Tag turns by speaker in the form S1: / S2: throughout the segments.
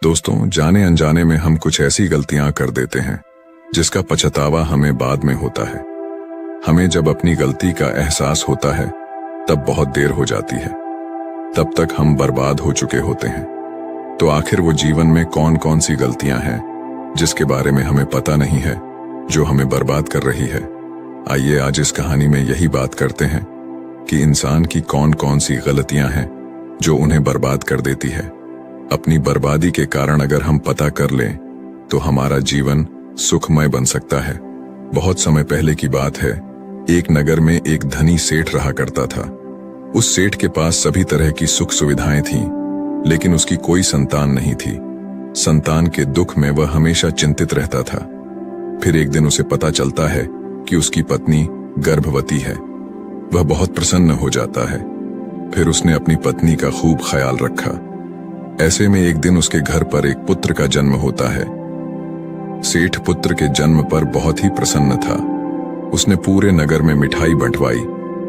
S1: दोस्तों, जाने अनजाने में हम कुछ ऐसी गलतियां कर देते हैं जिसका पछतावा हमें बाद में होता है। हमें जब अपनी गलती का एहसास होता है तब बहुत देर हो जाती है। तब तक हम बर्बाद हो चुके होते हैं। तो आखिर वो जीवन में कौन कौन सी गलतियां हैं जिसके बारे में हमें पता नहीं है, जो हमें बर्बाद कर रही है। आइए आज इस कहानी में यही बात करते हैं कि इंसान की कौन कौन सी गलतियां हैं जो उन्हें बर्बाद कर देती है। अपनी बर्बादी के कारण अगर हम पता कर लें तो हमारा जीवन सुखमय बन सकता है। बहुत समय पहले की बात है, एक नगर में एक धनी सेठ रहा करता था। उस सेठ के पास सभी तरह की सुख सुविधाएं थीं, लेकिन उसकी कोई संतान नहीं थी। संतान के दुख में वह हमेशा चिंतित रहता था। फिर एक दिन उसे पता चलता है कि उसकी पत्नी गर्भवती है। वह बहुत प्रसन्न हो जाता है। फिर उसने अपनी पत्नी का खूब ख्याल रखा। ऐसे में एक दिन उसके घर पर एक पुत्र का जन्म होता है। सेठ पुत्र के जन्म पर बहुत ही प्रसन्न था। उसने पूरे नगर में मिठाई बंटवाई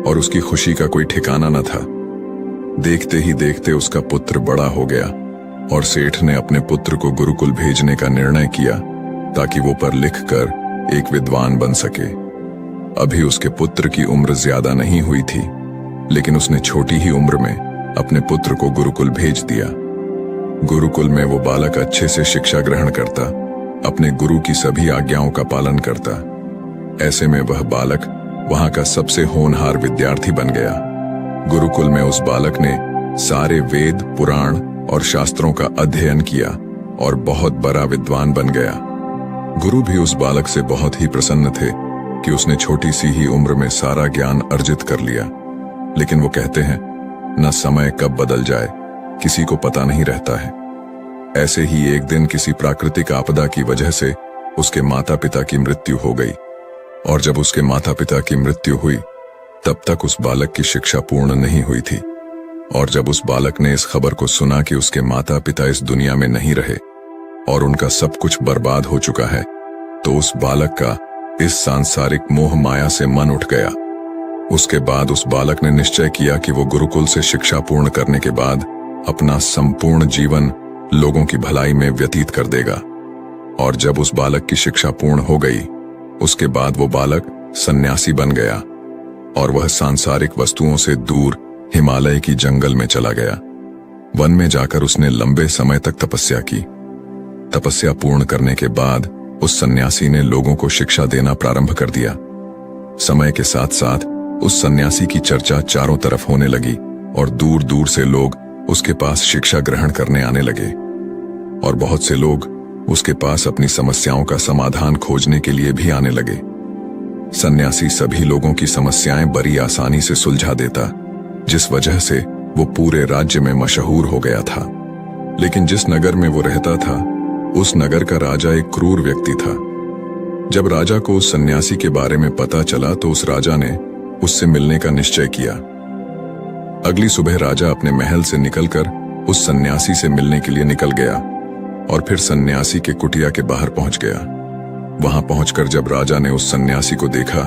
S1: और उसकी खुशी का कोई ठिकाना न था। देखते ही देखते उसका पुत्र बड़ा हो गया और सेठ ने अपने पुत्र को गुरुकुल भेजने का निर्णय किया ताकि वो पढ़ लिख कर एक विद्वान बन सके। अभी उसके पुत्र की उम्र ज्यादा नहीं हुई थी, लेकिन उसने छोटी ही उम्र में अपने पुत्र को गुरुकुल भेज दिया। गुरुकुल में वो बालक अच्छे से शिक्षा ग्रहण करता, अपने गुरु की सभी आज्ञाओं का पालन करता। ऐसे में वह बालक वहां का सबसे होनहार विद्यार्थी बन गया। गुरुकुल में उस बालक ने सारे वेद, पुराण और शास्त्रों का अध्ययन किया और बहुत बड़ा विद्वान बन गया। गुरु भी उस बालक से बहुत ही प्रसन्न थे कि उसने छोटी सी ही उम्र में सारा ज्ञान अर्जित कर लिया। लेकिन वो कहते हैं, न समय कब बदल जाए किसी को पता नहीं रहता है। ऐसे ही एक दिन किसी प्राकृतिक आपदा की वजह से उसके माता पिता की मृत्यु हो गई। और जब उसके माता पिता की मृत्यु हुई तब तक उस बालक की शिक्षा पूर्ण नहीं हुई थी। और जब उस बालक ने इस खबर को सुना कि उसके माता पिता इस दुनिया में नहीं रहे और उनका सब कुछ बर्बाद हो चुका है, तो उस बालक का इस सांसारिक मोह माया से मन उठ गया। उसके बाद उस बालक ने निश्चय किया कि वो गुरुकुल से शिक्षा पूर्ण करने के बाद अपना संपूर्ण जीवन लोगों की भलाई में व्यतीत कर देगा। और जब उस बालक की शिक्षा पूर्ण हो गई, उसके बाद वो बालक सन्यासी बन गया और वह सांसारिक वस्तुओं से दूर हिमालय की जंगल में चला गया। वन में जाकर उसने लंबे समय तक तपस्या की। तपस्या पूर्ण करने के बाद उस सन्यासी ने लोगों को शिक्षा देना प्रारंभ कर दिया। समय के साथ साथ उस सन्यासी की चर्चा चारों तरफ होने लगी और दूर दूर से लोग उसके पास शिक्षा ग्रहण करने आने लगे। और बहुत से लोग उसके पास अपनी समस्याओं का समाधान खोजने के लिए भी आने लगे। सन्यासी सभी लोगों की समस्याएं बड़ी आसानी से सुलझा देता, जिस वजह से वो पूरे राज्य में मशहूर हो गया था। लेकिन जिस नगर में वो रहता था, उस नगर का राजा एक क्रूर व्यक्ति था। जब राजा को उस सन्यासी के बारे में पता चला तो उस राजा ने उससे मिलने का निश्चय किया। अगली सुबह राजा अपने महल से निकलकर उस सन्यासी से मिलने के लिए निकल गया और फिर सन्यासी के कुटिया के बाहर पहुंच गया। वहां पहुंचकर जब राजा ने उस सन्यासी को देखा,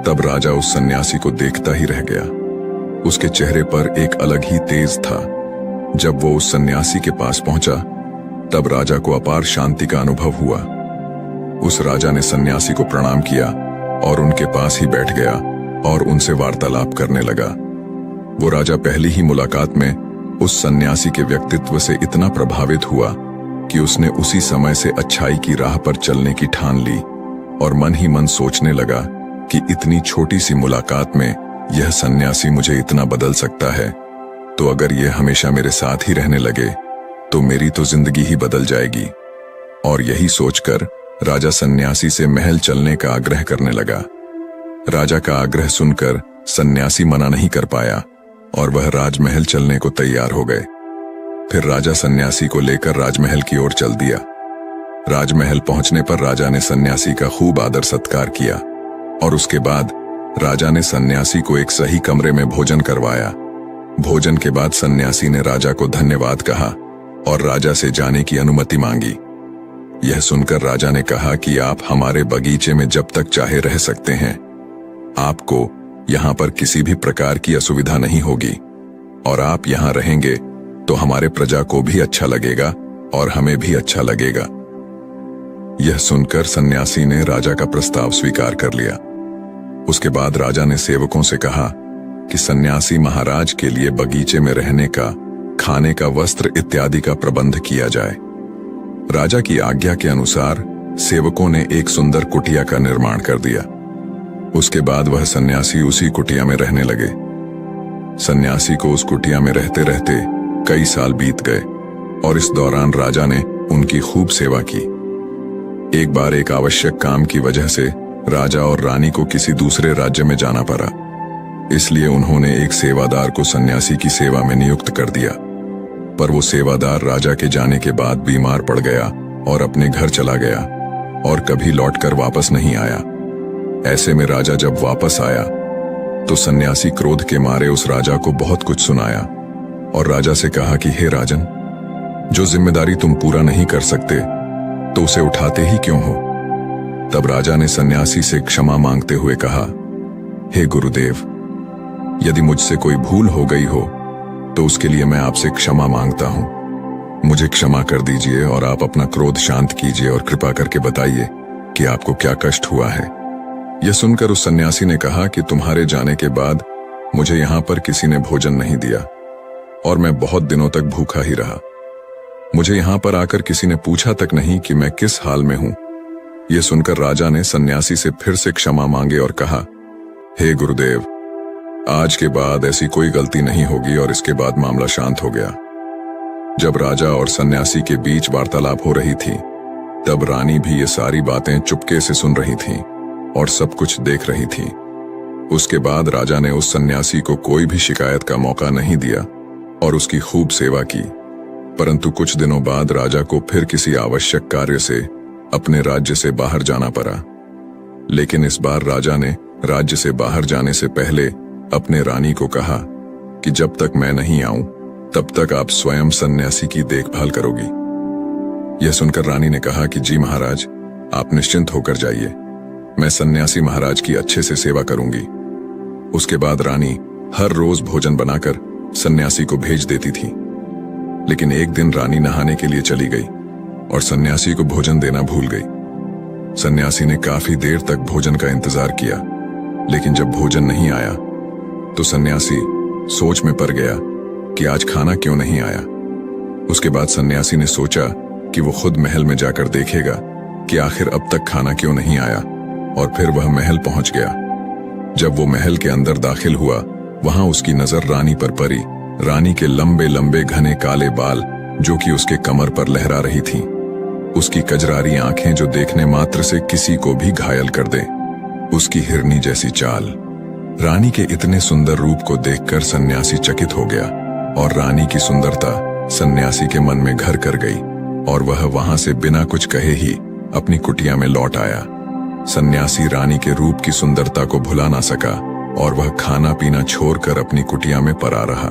S1: तब राजा उस सन्यासी को देखता ही रह गया। उसके चेहरे पर एक अलग ही तेज था। जब वो उस सन्यासी के पास पहुंचा, तब राजा को अपार शांति का अनुभव हुआ। उस राजा ने सन्यासी को प्रणाम किया और उनके पास ही बैठ गया और उनसे वार्तालाप करने लगा। वो राजा पहली ही मुलाकात में उस सन्यासी के व्यक्तित्व से इतना प्रभावित हुआ कि उसने उसी समय से अच्छाई की राह पर चलने की ठान ली और मन ही मन सोचने लगा कि इतनी छोटी सी मुलाकात में यह सन्यासी मुझे इतना बदल सकता है, तो अगर यह हमेशा मेरे साथ ही रहने लगे तो मेरी तो जिंदगी ही बदल जाएगी। और यही सोचकर राजा सन्यासी से महल चलने का आग्रह करने लगा। राजा का आग्रह सुनकर सन्यासी मना नहीं कर पाया और वह राजमहल चलने को तैयार हो गए। फिर राजा सन्यासी को लेकर राजमहल की ओर चल दिया। राजमहल पहुंचने पर राजा ने सन्यासी का खूब आदर सत्कार किया और उसके बाद राजा ने सन्यासी को एक सही कमरे में भोजन करवाया। भोजन के बाद सन्यासी ने राजा को धन्यवाद कहा और राजा से जाने की अनुमति मांगी। यह सुनकर राजा ने कहा कि आप हमारे बगीचे में जब तक चाहे रह सकते हैं। आपको यहाँ पर किसी भी प्रकार की असुविधा नहीं होगी और आप यहाँ रहेंगे तो हमारे प्रजा को भी अच्छा लगेगा और हमें भी अच्छा लगेगा। यह सुनकर सन्यासी ने राजा का प्रस्ताव स्वीकार कर लिया। उसके बाद राजा ने सेवकों से कहा कि सन्यासी महाराज के लिए बगीचे में रहने का, खाने का, वस्त्र इत्यादि का प्रबंध किया जाए। राजा की आज्ञा के अनुसार सेवकों ने एक सुंदर कुटिया का निर्माण कर दिया। उसके बाद वह सन्यासी उसी कुटिया में रहने लगे। सन्यासी को उस कुटिया में रहते रहते कई साल बीत गए और इस दौरान राजा ने उनकी खूब सेवा की। एक बार एक आवश्यक काम की वजह से राजा और रानी को किसी दूसरे राज्य में जाना पड़ा, इसलिए उन्होंने एक सेवादार को सन्यासी की सेवा में नियुक्त कर दिया। पर वो सेवादार राजा के जाने के बाद बीमार पड़ गया और अपने घर चला गया और कभी लौटकर वापस नहीं आया। ऐसे में राजा जब वापस आया तो सन्यासी क्रोध के मारे उस राजा को बहुत कुछ सुनाया और राजा से कहा कि हे राजन, जो जिम्मेदारी तुम पूरा नहीं कर सकते तो उसे उठाते ही क्यों हो। तब राजा ने सन्यासी से क्षमा मांगते हुए कहा, हे गुरुदेव, यदि मुझसे कोई भूल हो गई हो तो उसके लिए मैं आपसे क्षमा मांगता हूं। मुझे क्षमा कर दीजिए और आप अपना क्रोध शांत कीजिए और कृपा करके बताइए कि आपको क्या कष्ट हुआ है। यह सुनकर उस सन्यासी ने कहा कि तुम्हारे जाने के बाद मुझे यहां पर किसी ने भोजन नहीं दिया और मैं बहुत दिनों तक भूखा ही रहा। मुझे यहां पर आकर किसी ने पूछा तक नहीं कि मैं किस हाल में हूं। यह सुनकर राजा ने सन्यासी से फिर से क्षमा मांगे और कहा, हे गुरुदेव, आज के बाद ऐसी कोई गलती नहीं होगी। और इसके बाद मामला शांत हो गया। जब राजा और सन्यासी के बीच वार्तालाप हो रही थी तब रानी भी ये सारी बातें चुपके से सुन रही थी और सब कुछ देख रही थी। उसके बाद राजा ने उस सन्यासी को कोई भी शिकायत का मौका नहीं दिया और उसकी खूब सेवा की। परंतु कुछ दिनों बाद राजा को फिर किसी आवश्यक कार्य से अपने राज्य से बाहर जाना पड़ा। लेकिन इस बार राजा ने राज्य से बाहर जाने से पहले अपने रानी को कहा कि जब तक मैं नहीं आऊं तब तक आप स्वयं सन्यासी की देखभाल करोगी। यह सुनकर रानी ने कहा कि जी महाराज, आप निश्चिंत होकर जाइए, मैं सन्यासी महाराज की अच्छे से सेवा करूंगी। उसके बाद रानी हर रोज भोजन बनाकर सन्यासी को भेज देती थी। लेकिन एक दिन रानी नहाने के लिए चली गई और सन्यासी को भोजन देना भूल गई। सन्यासी ने काफी देर तक भोजन का इंतजार किया, लेकिन जब भोजन नहीं आया तो सन्यासी सोच में पड़ गया कि आज खाना क्यों नहीं आया। उसके बाद सन्यासी ने सोचा कि वो खुद महल में जाकर देखेगा कि आखिर अब तक खाना क्यों नहीं आया, और फिर वह महल पहुंच गया। जब वो महल के अंदर दाखिल हुआ, वहां उसकी नजर रानी पर पड़ी। रानी के लंबे लंबे घने काले बाल जो कि उसके कमर पर लहरा रही थीं, उसकी कजरारी आंखें जो देखने मात्र से किसी को भी घायल कर दे, उसकी हिरनी जैसी चाल। रानी के इतने सुंदर रूप को देखकर सन्यासी चकित हो गया और रानी की सुंदरता सन्यासी के मन में घर कर गई और वह वहां से बिना कुछ कहे ही अपनी कुटिया में लौट आया। सन्यासी रानी के रूप की सुंदरता को भुला ना सका और वह खाना पीना छोड़कर अपनी कुटिया में पड़ा रहा।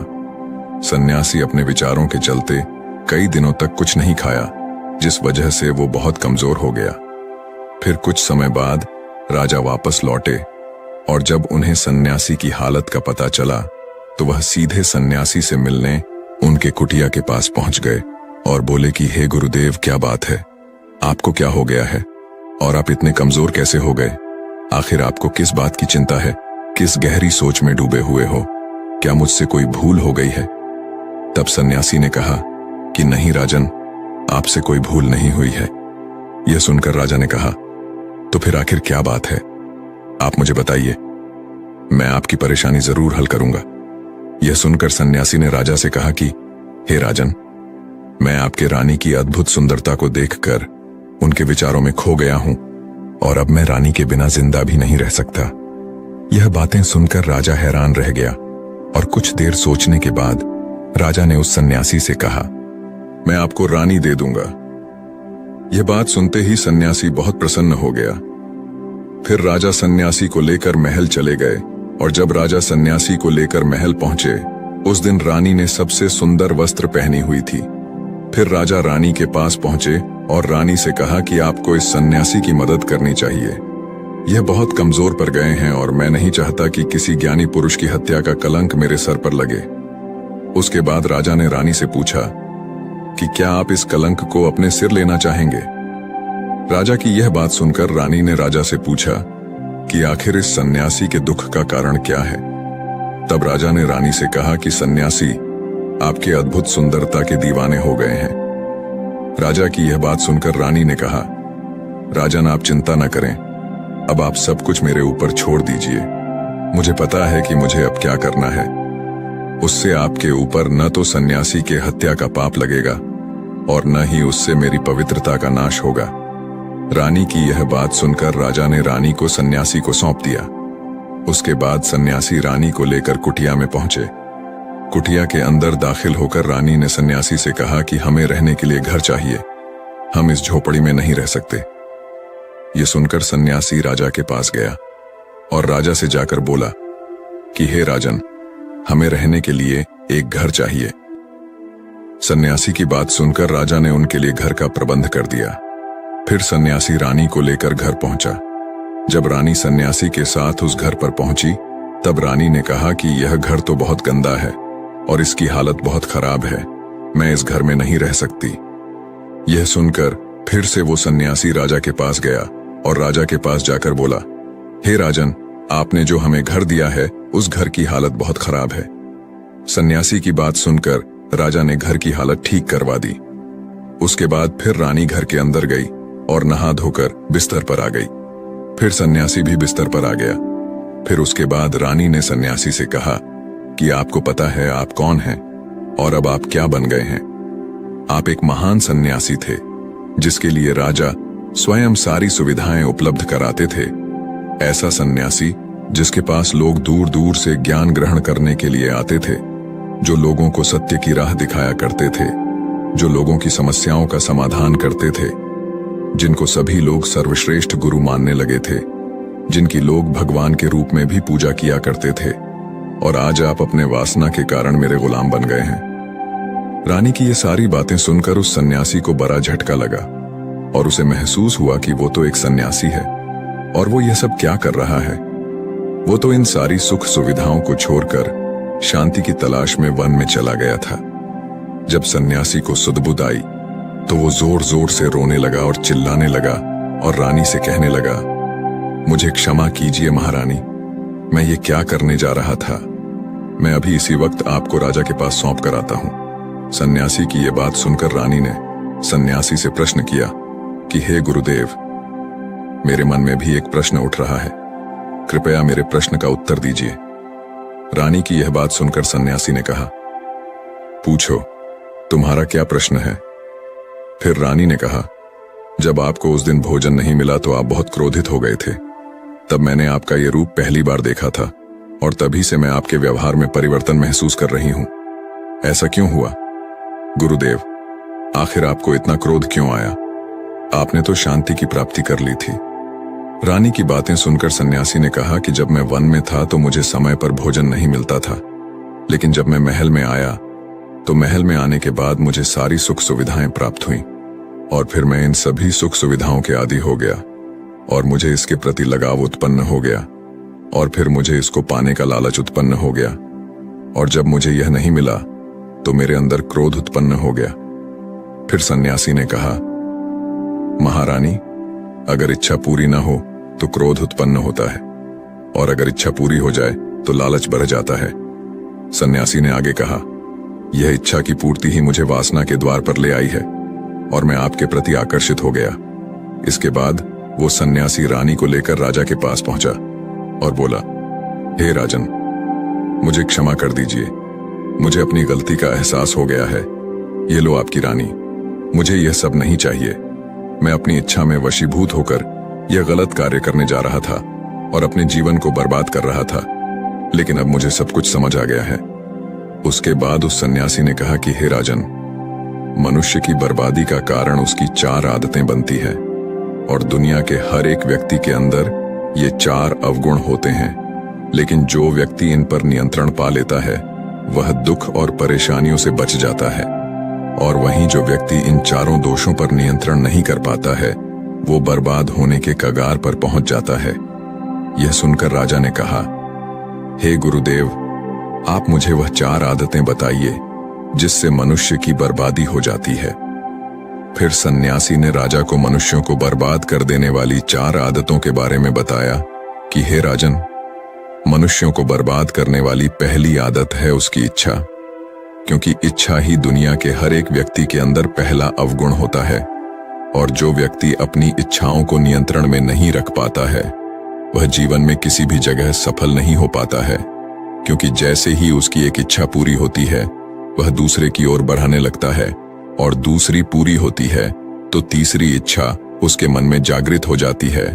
S1: सन्यासी अपने विचारों के चलते कई दिनों तक कुछ नहीं खाया, जिस वजह से वो बहुत कमजोर हो गया। फिर कुछ समय बाद राजा वापस लौटे और जब उन्हें सन्यासी की हालत का पता चला तो वह सीधे सन्यासी से मिलने उनके कुटिया के पास पहुंच गए और बोले कि हे गुरुदेव, क्या बात है, आपको क्या हो गया है और आप इतने कमजोर कैसे हो गए? आखिर आपको किस बात की चिंता है? किस गहरी सोच में डूबे हुए हो? क्या मुझसे कोई भूल हो गई है? तब सन्यासी ने कहा कि नहीं राजन, आपसे कोई भूल नहीं हुई है। यह सुनकर राजा ने कहा, तो फिर आखिर क्या बात है, आप मुझे बताइए, मैं आपकी परेशानी जरूर हल करूंगा। यह सुनकर सन्यासी ने राजा से कहा कि हे राजन, मैं आपके रानी की अद्भुत सुंदरता को देखकर उनके विचारों में खो गया हूं और अब मैं रानी के बिना जिंदा भी नहीं रह सकता। यह बातें सुनकर राजा हैरान रह गया और कुछ देर सोचने के बाद राजा ने उस सन्यासी से कहा, मैं आपको रानी दे दूंगा। यह बात सुनते ही सन्यासी बहुत प्रसन्न हो गया। फिर राजा सन्यासी को लेकर महल चले गए और जब राजा सन्यासी को लेकर महल पहुंचे, उस दिन रानी ने सबसे सुंदर वस्त्र पहनी हुई थी। फिर राजा रानी के पास पहुंचे और रानी से कहा कि आपको इस सन्यासी की मदद करनी चाहिए। यह बहुत कमजोर पड़ गए हैं और मैं नहीं चाहता कि किसी ज्ञानी पुरुष की हत्या का कलंक मेरे सर पर लगे। उसके बाद राजा ने रानी से पूछा, कि क्या आप इस कलंक को अपने सिर लेना चाहेंगे? राजा की यह बात सुनकर रानी ने राजा से पूछा कि आखिर इस सन्यासी के दुख का कारण क्या है। तब राजा ने रानी से कहा कि सन्यासी आपके अद्भुत सुंदरता के दीवाने हो गए हैं। राजा की यह बात सुनकर रानी ने कहा, राजन आप चिंता न करें, अब आप सब कुछ मेरे ऊपर छोड़ दीजिए। मुझे पता है कि मुझे अब क्या करना है। उससे आपके ऊपर न तो सन्यासी के हत्या का पाप लगेगा और न ही उससे मेरी पवित्रता का नाश होगा। रानी की यह बात सुनकर राजा ने रानी को सन्यासी को सौंप दिया। उसके बाद सन्यासी रानी को लेकर कुटिया में पहुंचे। कुटिया के अंदर दाखिल होकर रानी ने सन्यासी से कहा कि हमें रहने के लिए घर चाहिए, हम इस झोपड़ी में नहीं रह सकते। ये सुनकर सन्यासी राजा के पास गया और राजा से जाकर बोला कि हे राजन, हमें रहने के लिए एक घर चाहिए। सन्यासी की बात सुनकर राजा ने उनके लिए घर का प्रबंध कर दिया। फिर सन्यासी रानी को लेकर घर पहुंचा। जब रानी सन्यासी के साथ उस घर पर पहुंची, तब रानी ने कहा कि यह घर तो बहुत गंदा है और इसकी हालत बहुत खराब है, मैं इस घर में नहीं रह सकती। यह सुनकर फिर से वो सन्यासी राजा के पास गया और राजा के पास जाकर बोला, हे राजन, आपने जो हमें घर दिया है उस घर की हालत बहुत खराब है। सन्यासी की बात सुनकर राजा ने घर की हालत ठीक करवा दी। उसके बाद फिर रानी घर के अंदर गई और नहा धोकर बिस्तर पर आ गई। फिर सन्यासी भी बिस्तर पर आ गया। फिर उसके बाद रानी ने सन्यासी से कहा कि आपको पता है आप कौन हैं और अब आप क्या बन गए हैं। आप एक महान सन्यासी थे जिसके लिए राजा स्वयं सारी सुविधाएं उपलब्ध कराते थे। ऐसा सन्यासी जिसके पास लोग दूर दूर से ज्ञान ग्रहण करने के लिए आते थे, जो लोगों को सत्य की राह दिखाया करते थे, जो लोगों की समस्याओं का समाधान करते थे, जिनको सभी लोग सर्वश्रेष्ठ गुरु मानने लगे थे, जिनकी लोग भगवान के रूप में भी पूजा किया करते थे। और आज आप अपने वासना के कारण मेरे गुलाम बन गए हैं। रानी की ये सारी बातें सुनकर उस सन्यासी को बड़ा झटका लगा और उसे महसूस हुआ कि वो तो एक सन्यासी है और वो ये सब क्या कर रहा है। वो तो इन सारी सुख सुविधाओं को छोड़कर शांति की तलाश में वन में चला गया था। जब सन्यासी को सुध-बुध आई तो वो जोर जोर से रोने लगा और चिल्लाने लगा और रानी से कहने लगा, मुझे क्षमा कीजिए महारानी, मैं ये क्या करने जा रहा था। मैं अभी इसी वक्त आपको राजा के पास सौंप कर आता हूं। सन्यासी की ये बात सुनकर रानी ने सन्यासी से प्रश्न किया कि हे गुरुदेव, मेरे मन में भी एक प्रश्न उठ रहा है, कृपया मेरे प्रश्न का उत्तर दीजिए। रानी की यह बात सुनकर सन्यासी ने कहा, पूछो, तुम्हारा क्या प्रश्न है। फिर रानी ने कहा, जब आपको उस दिन भोजन नहीं मिला तो आप बहुत क्रोधित हो गए थे। तब मैंने आपका ये रूप पहली बार देखा था और तभी से मैं आपके व्यवहार में परिवर्तन महसूस कर रही हूं। ऐसा क्यों हुआ गुरुदेव? आखिर आपको इतना क्रोध क्यों आया? आपने तो शांति की प्राप्ति कर ली थी। रानी की बातें सुनकर सन्यासी ने कहा कि जब मैं वन में था तो मुझे समय पर भोजन नहीं मिलता था, लेकिन जब मैं महल में आया तो महल में आने के बाद मुझे सारी सुख सुविधाएं प्राप्त हुई और फिर मैं इन सभी सुख सुविधाओं के आदी हो गया और मुझे इसके प्रति लगाव उत्पन्न हो गया और फिर मुझे इसको पाने का लालच उत्पन्न हो गया और जब मुझे यह नहीं मिला तो मेरे अंदर क्रोध उत्पन्न हो गया। फिर सन्यासी ने कहा, महारानी, अगर इच्छा पूरी ना हो तो क्रोध उत्पन्न होता है और अगर इच्छा पूरी हो जाए तो लालच बढ़ जाता है। सन्यासी ने आगे कहा, यह इच्छा की पूर्ति ही मुझे वासना के द्वार पर ले आई है और मैं आपके प्रति आकर्षित हो गया। इसके बाद वो सन्यासी रानी को लेकर राजा के पास पहुंचा और बोला, हे राजन, मुझे क्षमा कर दीजिए, मुझे अपनी गलती का एहसास हो गया है। ये लो आपकी रानी, मुझे यह सब नहीं चाहिए। मैं अपनी इच्छा में वशीभूत होकर यह गलत कार्य करने जा रहा था और अपने जीवन को बर्बाद कर रहा था, लेकिन अब मुझे सब कुछ समझ आ गया है। उसके बाद उस सन्यासी ने कहा कि हे राजन, मनुष्य की बर्बादी का कारण उसकी 4 आदतें बनती है और दुनिया के हर एक व्यक्ति के अंदर ये 4 अवगुण होते हैं, लेकिन जो व्यक्ति इन पर नियंत्रण पा लेता है वह दुख और परेशानियों से बच जाता है और वहीं जो व्यक्ति इन 4 दोषों पर नियंत्रण नहीं कर पाता है वो बर्बाद होने के कगार पर पहुंच जाता है। यह सुनकर राजा ने कहा, हे गुरुदेव, आप मुझे वह 4 आदतें बताइए जिससे मनुष्य की बर्बादी हो जाती है। फिर सन्यासी ने राजा को मनुष्यों को बर्बाद कर देने वाली 4 आदतों के बारे में बताया कि हे राजन, मनुष्यों को बर्बाद करने वाली पहली आदत है उसकी इच्छा, क्योंकि इच्छा ही दुनिया के हर एक व्यक्ति के अंदर पहला अवगुण होता है। और जो व्यक्ति अपनी इच्छाओं को नियंत्रण में नहीं रख पाता है वह जीवन में किसी भी जगह सफल नहीं हो पाता है, क्योंकि जैसे ही उसकी एक इच्छा पूरी होती है वह दूसरे की ओर बढ़ाने लगता है, और दूसरी पूरी होती है तो तीसरी इच्छा उसके मन में जागृत हो जाती है,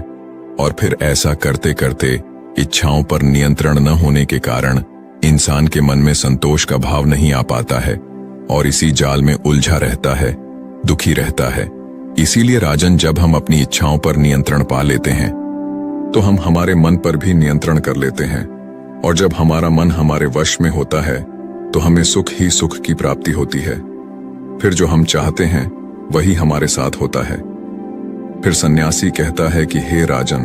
S1: और फिर ऐसा करते करते इच्छाओं पर नियंत्रण न होने के कारण इंसान के मन में संतोष का भाव नहीं आ पाता है और इसी जाल में उलझा रहता है, दुखी रहता है। इसीलिए राजन, जब हम अपनी इच्छाओं पर नियंत्रण पा लेते हैं तो हम हमारे मन पर भी नियंत्रण कर लेते हैं, और जब हमारा मन हमारे वश में होता है तो हमें सुख ही सुख की प्राप्ति होती है। फिर जो हम चाहते हैं वही हमारे साथ होता है। फिर सन्यासी कहता है कि हे राजन,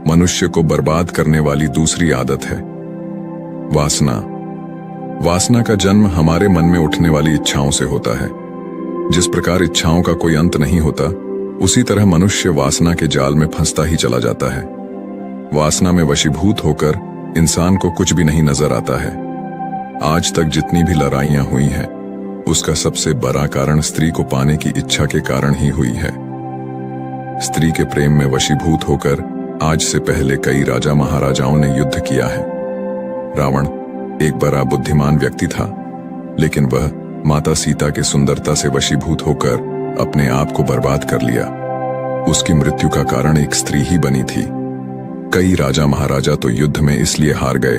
S1: मनुष्य को बर्बाद करने वाली दूसरी आदत है वासना। वासना का जन्म हमारे मन में उठने वाली इच्छाओं से होता है। जिस प्रकार इच्छाओं का कोई अंत नहीं होता, उसी तरह मनुष्य वासना के जाल में फंसता ही चला जाता है। वासना में वशीभूत होकर इंसान को कुछ भी नहीं नजर आता है। आज तक जितनी भी लड़ाइयां हुई हैं, उसका सबसे बड़ा कारण स्त्री को पाने की इच्छा के कारण ही हुई है। स्त्री के प्रेम में वशीभूत होकर आज से पहले कई राजा महाराजाओं ने युद्ध किया है। रावण एक बड़ा बुद्धिमान व्यक्ति था, लेकिन वह माता सीता के सुंदरता से वशीभूत होकर अपने आप को बर्बाद कर लिया। उसकी मृत्यु का कारण एक स्त्री ही बनी थी। कई राजा महाराजा तो युद्ध में इसलिए हार गए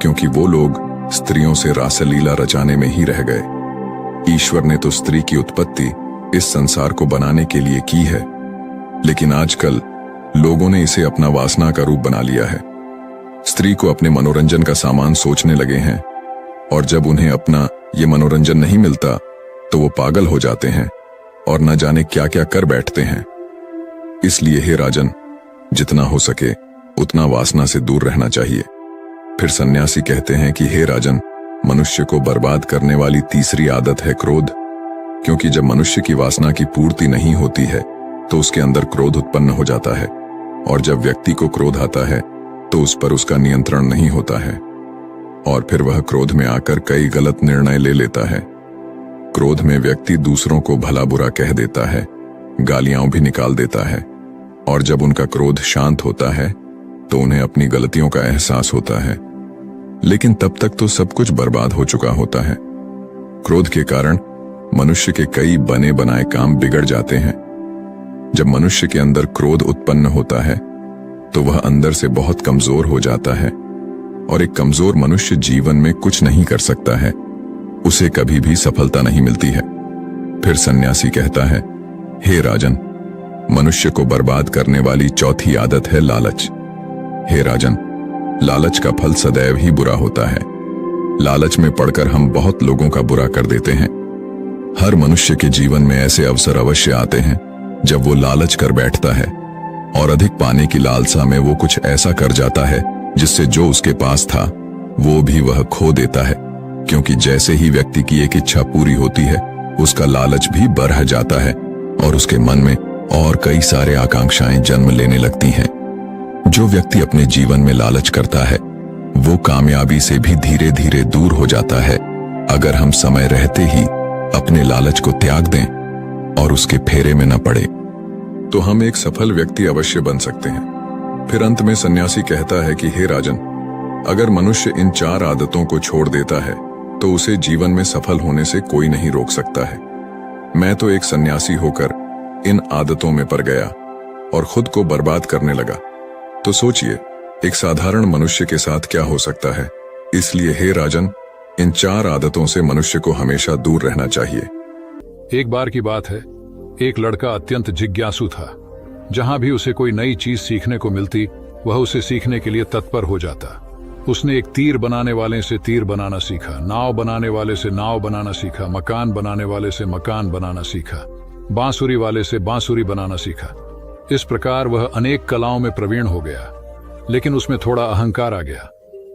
S1: क्योंकि वो लोग स्त्रियों से रासलीला रचाने में ही रह गए। ईश्वर ने तो स्त्री की उत्पत्ति इस संसार को बनाने के लिए की है, लेकिन आजकल लोगों ने इसे अपना वासना का रूप बना लिया है। स्त्री को अपने मनोरंजन का सामान सोचने लगे हैं, और जब उन्हें अपना ये मनोरंजन नहीं मिलता तो वो पागल हो जाते हैं और न जाने क्या क्या कर बैठते हैं। इसलिए हे राजन, जितना हो सके उतना वासना से दूर रहना चाहिए। फिर सन्यासी कहते हैं कि हे राजन, मनुष्य को बर्बाद करने वाली तीसरी आदत है क्रोध, क्योंकि जब मनुष्य की वासना की पूर्ति नहीं होती है तो उसके अंदर क्रोध उत्पन्न हो जाता है, और जब व्यक्ति को क्रोध आता है तो उस पर उसका नियंत्रण नहीं होता है, और फिर वह क्रोध में आकर कई गलत निर्णय ले लेता है। क्रोध में व्यक्ति दूसरों को भला बुरा कह देता है, गालियां भी निकाल देता है, और जब उनका क्रोध शांत होता है तो उन्हें अपनी गलतियों का एहसास होता है, लेकिन तब तक तो सब कुछ बर्बाद हो चुका होता है। क्रोध के कारण मनुष्य के कई बने बनाए काम बिगड़ जाते हैं। जब मनुष्य के अंदर क्रोध उत्पन्न होता है तो वह अंदर से बहुत कमजोर हो जाता है, और एक कमजोर मनुष्य जीवन में कुछ नहीं कर सकता है, उसे कभी भी सफलता नहीं मिलती है। फिर सन्यासी कहता है, हे राजन, मनुष्य को बर्बाद करने वाली चौथी आदत है लालच। हे राजन, लालच का फल सदैव ही बुरा होता है। लालच में पड़कर हम बहुत लोगों का बुरा कर देते हैं। हर मनुष्य के जीवन में ऐसे अवसर अवश्य आते हैं जब वो लालच कर बैठता है, और अधिक पाने की लालसा में वो कुछ ऐसा कर जाता है जिससे जो उसके पास था वो भी वह खो देता है, क्योंकि जैसे ही व्यक्ति की एक इच्छा पूरी होती है उसका लालच भी बढ़ जाता है और उसके मन में और कई सारे आकांक्षाएं जन्म लेने लगती हैं। जो व्यक्ति अपने जीवन में लालच करता है वो कामयाबी से भी धीरे धीरे दूर हो जाता है, अगर हम समय रहते ही अपने लालच को त्याग दें और उसके फेरे में न पड़े तो हम एक सफल व्यक्ति अवश्य बन सकते हैं। फिर अंत में सन्यासी कहता है कि हे राजन, अगर मनुष्य इन 4 आदतों को छोड़ देता है तो उसे जीवन में सफल होने से कोई नहीं रोक सकता है। मैं तो एक सन्यासी होकर इन आदतों में पड़ गया और खुद को बर्बाद करने लगा। तो सोचिए, एक साधारण मनुष्य के साथ क्या हो सकता है। इसलिए हे राजन, इन 4 आदतों से मनुष्य को हमेशा दूर रहना चाहिए।
S2: एक बार की बात है, एक लड़का अत्यंत जिज्ञासु था। जहां भी उसे कोई नई चीज सीखने को मिलती वह उसे सीखने के लिए तत्पर हो जाता। उसने एक तीर बनाने वाले से तीर बनाना सीखा, नाव बनाने वाले से नाव बनाना सीखा, मकान बनाने वाले से मकान बनाना सीखा, बांसुरी वाले से बांसुरी बनाना सीखा। इस प्रकार वह अनेक कलाओं में प्रवीण हो गया, लेकिन उसमें थोड़ा अहंकार आ गया।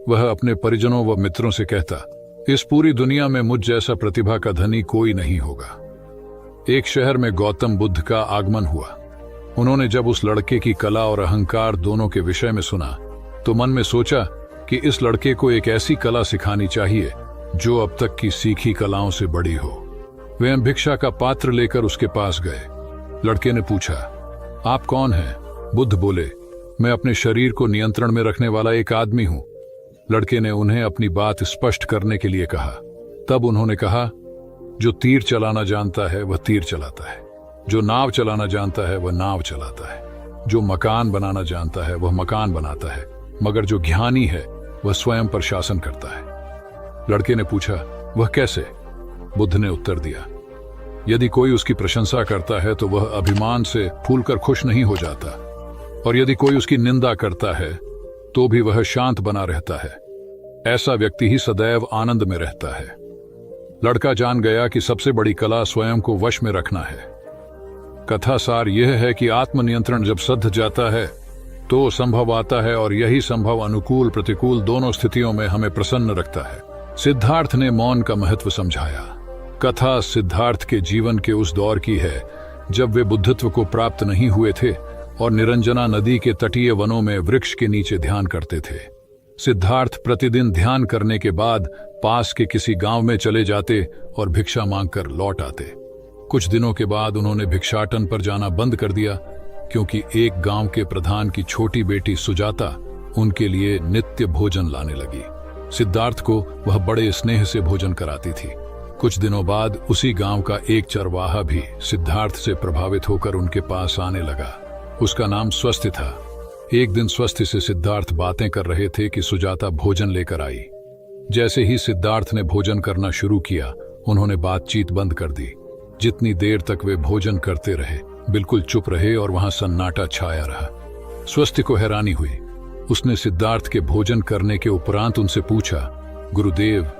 S2: वह अपने परिजनों व मित्रों से कहता, इस पूरी दुनिया में मुझ जैसा प्रतिभा का धनी कोई नहीं होगा। एक शहर में गौतम बुद्ध का आगमन हुआ। उन्होंने जब उस लड़के की कला और अहंकार दोनों के विषय में सुना तो मन में सोचा कि इस लड़के को एक ऐसी कला सिखानी चाहिए जो अब तक की सीखी कलाओं से बड़ी हो। वे भिक्षा का पात्र लेकर उसके पास गए। लड़के ने पूछा, आप कौन हैं? बुद्ध बोले, मैं अपने शरीर को नियंत्रण में रखने वाला एक आदमी हूं। लड़के ने उन्हें अपनी बात स्पष्ट करने के लिए कहा। तब उन्होंने कहा, जो तीर चलाना जानता है वह तीर चलाता है, जो नाव चलाना जानता है वह नाव चलाता है, जो मकान बनाना जानता है वह मकान बनाता है, मगर जो ज्ञानी है वह स्वयं पर शासन करता है। लड़के ने पूछा, वह कैसे? बुद्ध ने उत्तर दिया, यदि कोई उसकी प्रशंसा करता है तो वह अभिमान से फूलकर खुश नहीं हो जाता, और यदि कोई उसकी निंदा करता है तो भी वह शांत बना रहता है। ऐसा व्यक्ति ही सदैव आनंद में रहता है। लड़का जान गया कि सबसे बड़ी कला स्वयं को वश में रखना है। कथा सार यह है कि आत्मनियंत्रण जब सध जाता है तो संभव आता है, और यही संभव अनुकूल प्रतिकूल दोनों स्थितियों में हमें प्रसन्न रखता है। सिद्धार्थ ने मौन का महत्व समझाया। कथा सिद्धार्थ के जीवन के उस दौर की है जब वे बुद्धत्व को प्राप्त नहीं हुए थे और निरंजना नदी के तटीय वनों में वृक्ष के नीचे ध्यान करते थे। सिद्धार्थ प्रतिदिन ध्यान करने के बाद पास के किसी गांव में चले जाते और भिक्षा मांगकर लौट आते। कुछ दिनों के बाद उन्होंने भिक्षाटन पर जाना बंद कर दिया, क्योंकि एक गांव के प्रधान की छोटी बेटी सुजाता उनके लिए नित्य भोजन लाने लगी। सिद्धार्थ को वह बड़े स्नेह से भोजन कराती थी। कुछ दिनों बाद उसी गांव का एक चरवाहा भी सिद्धार्थ से प्रभावित होकर उनके पास आने लगा। उसका नाम स्वस्थ था। एक दिन स्वस्थ से सिद्धार्थ बातें कर रहे थे कि सुजाता भोजन लेकर आई। जैसे ही सिद्धार्थ ने भोजन करना शुरू किया, उन्होंने बातचीत बंद कर दी। जितनी देर तक वे भोजन करते रहे, बिल्कुल चुप रहे और वहां सन्नाटा छाया रहा। स्वस्थ को हैरानी हुई। उसने सिद्धार्थ के भोजन करने के उपरांत उनसे पूछा, गुरुदेव,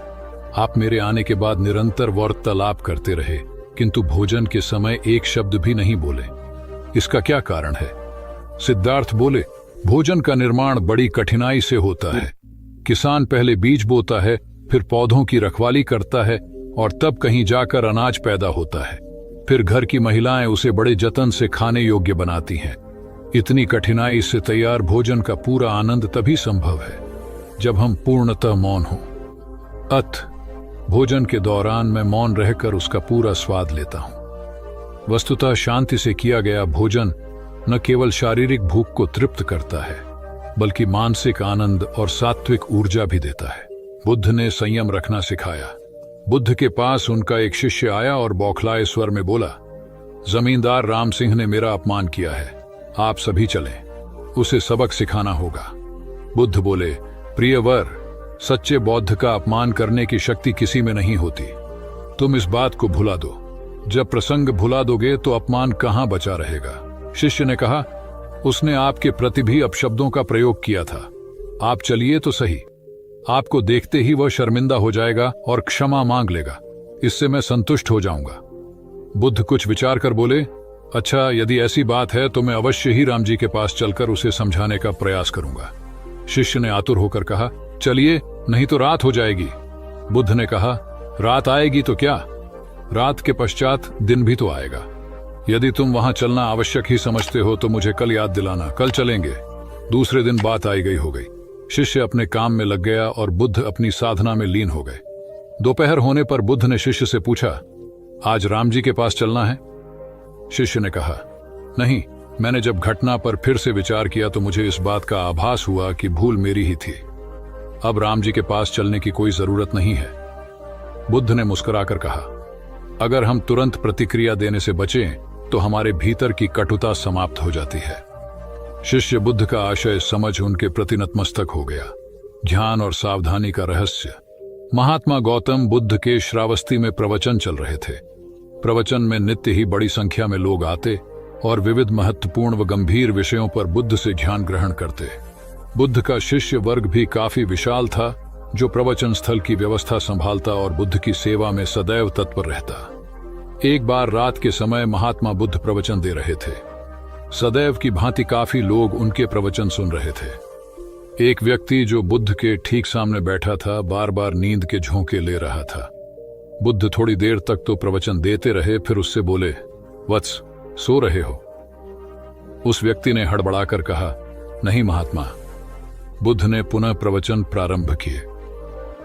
S2: आप मेरे आने के बाद निरंतर वार्तालाप करते रहे, किंतु भोजन के समय एक शब्द भी नहीं बोले। इसका क्या कारण है? सिद्धार्थ बोले, भोजन का निर्माण बड़ी कठिनाई से होता है। किसान पहले बीज बोता है, फिर पौधों की रखवाली करता है, और तब कहीं जाकर अनाज पैदा होता है। फिर घर की महिलाएं उसे बड़े जतन से खाने योग्य बनाती हैं। इतनी कठिनाई से तैयार भोजन का पूरा आनंद तभी संभव है जब हम पूर्णतः मौन हों। भोजन के दौरान मैं मौन रहकर उसका पूरा स्वाद लेता हूं। वस्तुतः शांति से किया गया भोजन न केवल शारीरिक भूख को तृप्त करता है, बल्कि मानसिक आनंद और सात्विक ऊर्जा भी देता है। बुद्ध ने संयम रखना सिखाया। बुद्ध के पास उनका एक शिष्य आया और बौखलाए स्वर में बोला, जमींदार राम सिंह ने मेरा अपमान किया है, आप सभी चलें, उसे सबक सिखाना होगा। बुद्ध बोले, प्रियवर, सच्चे बौद्ध का अपमान करने की शक्ति किसी में नहीं होती। तुम इस बात को भुला दो। जब प्रसंग भुला दोगे तो अपमान कहां बचा रहेगा। शिष्य ने कहा, उसने आपके प्रति भी अपशब्दों का प्रयोग किया था। आप चलिए तो सही। आपको देखते ही वह शर्मिंदा हो जाएगा और क्षमा मांग लेगा। इससे मैं संतुष्ट हो जाऊंगा। बुद्ध कुछ विचार कर बोले, अच्छा, यदि ऐसी बात है तो मैं अवश्य ही राम जी के पास चलकर उसे समझाने का प्रयास करूंगा। शिष्य ने आतुर होकर कहा, चलिए, नहीं तो रात हो जाएगी। बुद्ध ने कहा, रात आएगी तो क्या, रात के पश्चात दिन भी तो आएगा। यदि तुम वहां चलना आवश्यक ही समझते हो तो मुझे कल याद दिलाना, कल चलेंगे। दूसरे दिन बात आई गई हो गई। शिष्य अपने काम में लग गया और बुद्ध अपनी साधना में लीन हो गए। दोपहर होने पर बुद्ध ने शिष्य से पूछा, आज राम जी के पास चलना है? शिष्य ने कहा, नहीं, मैंने जब घटना पर फिर से विचार किया तो मुझे इस बात का आभास हुआ कि भूल मेरी ही थी। अब राम जी के पास चलने की कोई जरूरत नहीं है। बुद्ध ने मुस्कुराकर कहा, अगर हम तुरंत प्रतिक्रिया देने से बचें तो हमारे भीतर की कटुता समाप्त हो जाती है। शिष्य बुद्ध का आशय समझ उनके प्रति नतमस्तक हो गया। ध्यान और सावधानी का रहस्य। महात्मा गौतम बुद्ध के श्रावस्ती में प्रवचन चल रहे थे। प्रवचन में नित्य ही बड़ी संख्या में लोग आते और विविध महत्वपूर्ण व गंभीर विषयों पर बुद्ध से ज्ञान ग्रहण करते। बुद्ध का शिष्य वर्ग भी काफी विशाल था, जो प्रवचन स्थल की व्यवस्था संभालता और बुद्ध की सेवा में सदैव तत्पर रहता। एक बार रात के समय महात्मा बुद्ध प्रवचन दे रहे थे। सदैव की भांति काफी लोग उनके प्रवचन सुन रहे थे। एक व्यक्ति जो बुद्ध के ठीक सामने बैठा था बार बार नींद के झोंके ले रहा था। बुद्ध थोड़ी देर तक तो प्रवचन देते रहे, फिर उससे बोले, वत्स, सो रहे हो? उस व्यक्ति ने हड़बड़ाकर कहा, नहीं महात्मा। बुद्ध ने पुनः प्रवचन प्रारंभ किए।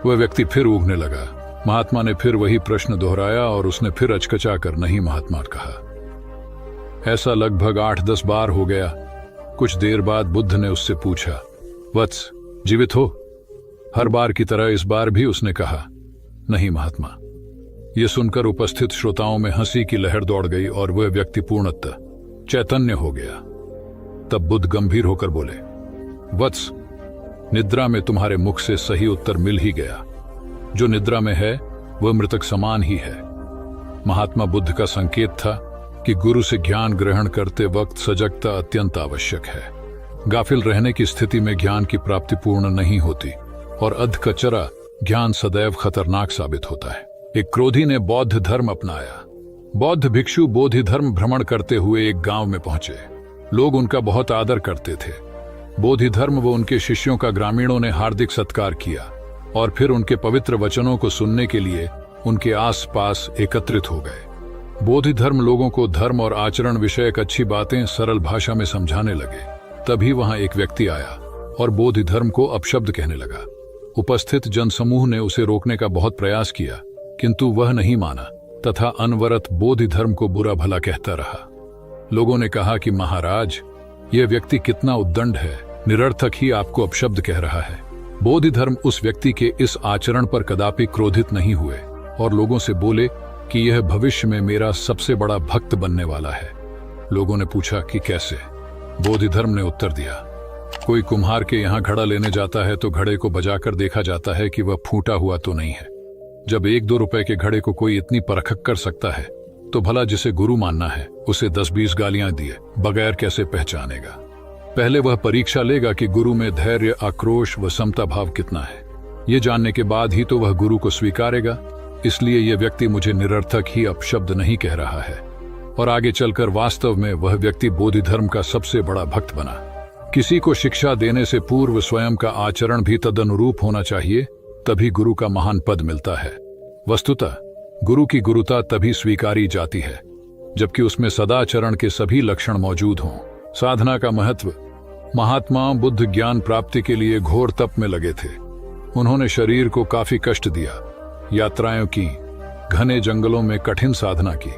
S2: वह व्यक्ति फिर ऊँघने लगा। महात्मा ने फिर वही प्रश्न दोहराया और उसने फिर अचकचाकर नहीं महात्मा कहा। ऐसा लगभग 8-10 बार हो गया। कुछ देर बाद बुद्ध ने उससे पूछा, वत्स, जीवित हो? हर बार की तरह इस बार भी उसने कहा, नहीं महात्मा। यह सुनकर उपस्थित श्रोताओं में हंसी की लहर दौड़ गई और वह व्यक्ति पूर्णतः चैतन्य हो गया। तब बुद्ध गंभीर होकर बोले, वत्स, निद्रा में तुम्हारे मुख से सही उत्तर मिल ही गया। जो निद्रा में है वह मृतक समान ही है। महात्मा बुद्ध का संकेत था कि गुरु से ज्ञान ग्रहण करते वक्त सजगता अत्यंत आवश्यक है। गाफिल रहने की स्थिति में ज्ञान की प्राप्ति पूर्ण नहीं होती और अधकचरा ज्ञान सदैव खतरनाक साबित होता है। एक क्रोधी ने बौद्ध धर्म अपनाया। बौद्ध भिक्षु बोधि धर्म भ्रमण करते हुए एक गांव में पहुंचे। लोग उनका बहुत आदर करते थे। बोधि धर्म व उनके शिष्यों का ग्रामीणों ने हार्दिक सत्कार किया और फिर उनके पवित्र वचनों को सुनने के लिए उनके आसपास एकत्रित हो गए। बोधि धर्म लोगों को धर्म और आचरण विषयक अच्छी बातें सरल भाषा में समझाने लगे। तभी वहां एक व्यक्ति आया और बोधि धर्म को अपशब्द कहने लगा। उपस्थित जनसमूह ने उसे रोकने का बहुत प्रयास किया, किंतु वह नहीं माना तथा अनवरत बोधि धर्म को बुरा भला कहता रहा। लोगों ने कहा कि महाराज, यह व्यक्ति कितना उद्दंड है, निरर्थक ही आपको अपशब्द कह रहा है। बोधि धर्म उस व्यक्ति के इस आचरण पर कदापि क्रोधित नहीं हुए और लोगों से बोले कि यह भविष्य में मेरा सबसे बड़ा भक्त बनने वाला है। लोगों ने पूछा कि कैसे? बोधि धर्म ने उत्तर दिया, कोई कुम्हार के यहाँ घड़ा लेने जाता है तो घड़े को बजाकर देखा जाता है कि वह फूटा हुआ तो नहीं है। जब 1-2 रुपए के घड़े को कोई इतनी परख कर सकता है तो भला जिसे गुरु मानना है उसे 10-20 गालियां दिए बगैर कैसे पहचानेगा? पहले वह परीक्षा लेगा कि गुरु में धैर्य, आक्रोश व समता भाव कितना है। ये जानने के बाद ही तो वह गुरु को स्वीकारेगा। इसलिए यह व्यक्ति मुझे निरर्थक ही अपशब्द नहीं कह रहा है। और आगे चलकर वास्तव में वह व्यक्ति बोधि धर्म का सबसे बड़ा भक्त बना। किसी को शिक्षा देने से पूर्व स्वयं का आचरण भी तदनुरूप होना चाहिए, तभी गुरु का महान पद मिलता है। वस्तुतः गुरु की गुरुता तभी स्वीकारी जाती है जबकि उसमें सदाचरण के सभी लक्षण मौजूद हों। साधना का महत्व। महात्मा बुद्ध ज्ञान प्राप्ति के लिए घोर तप में लगे थे। उन्होंने शरीर को काफी कष्ट दिया, यात्राएं की, घने जंगलों में कठिन साधना की,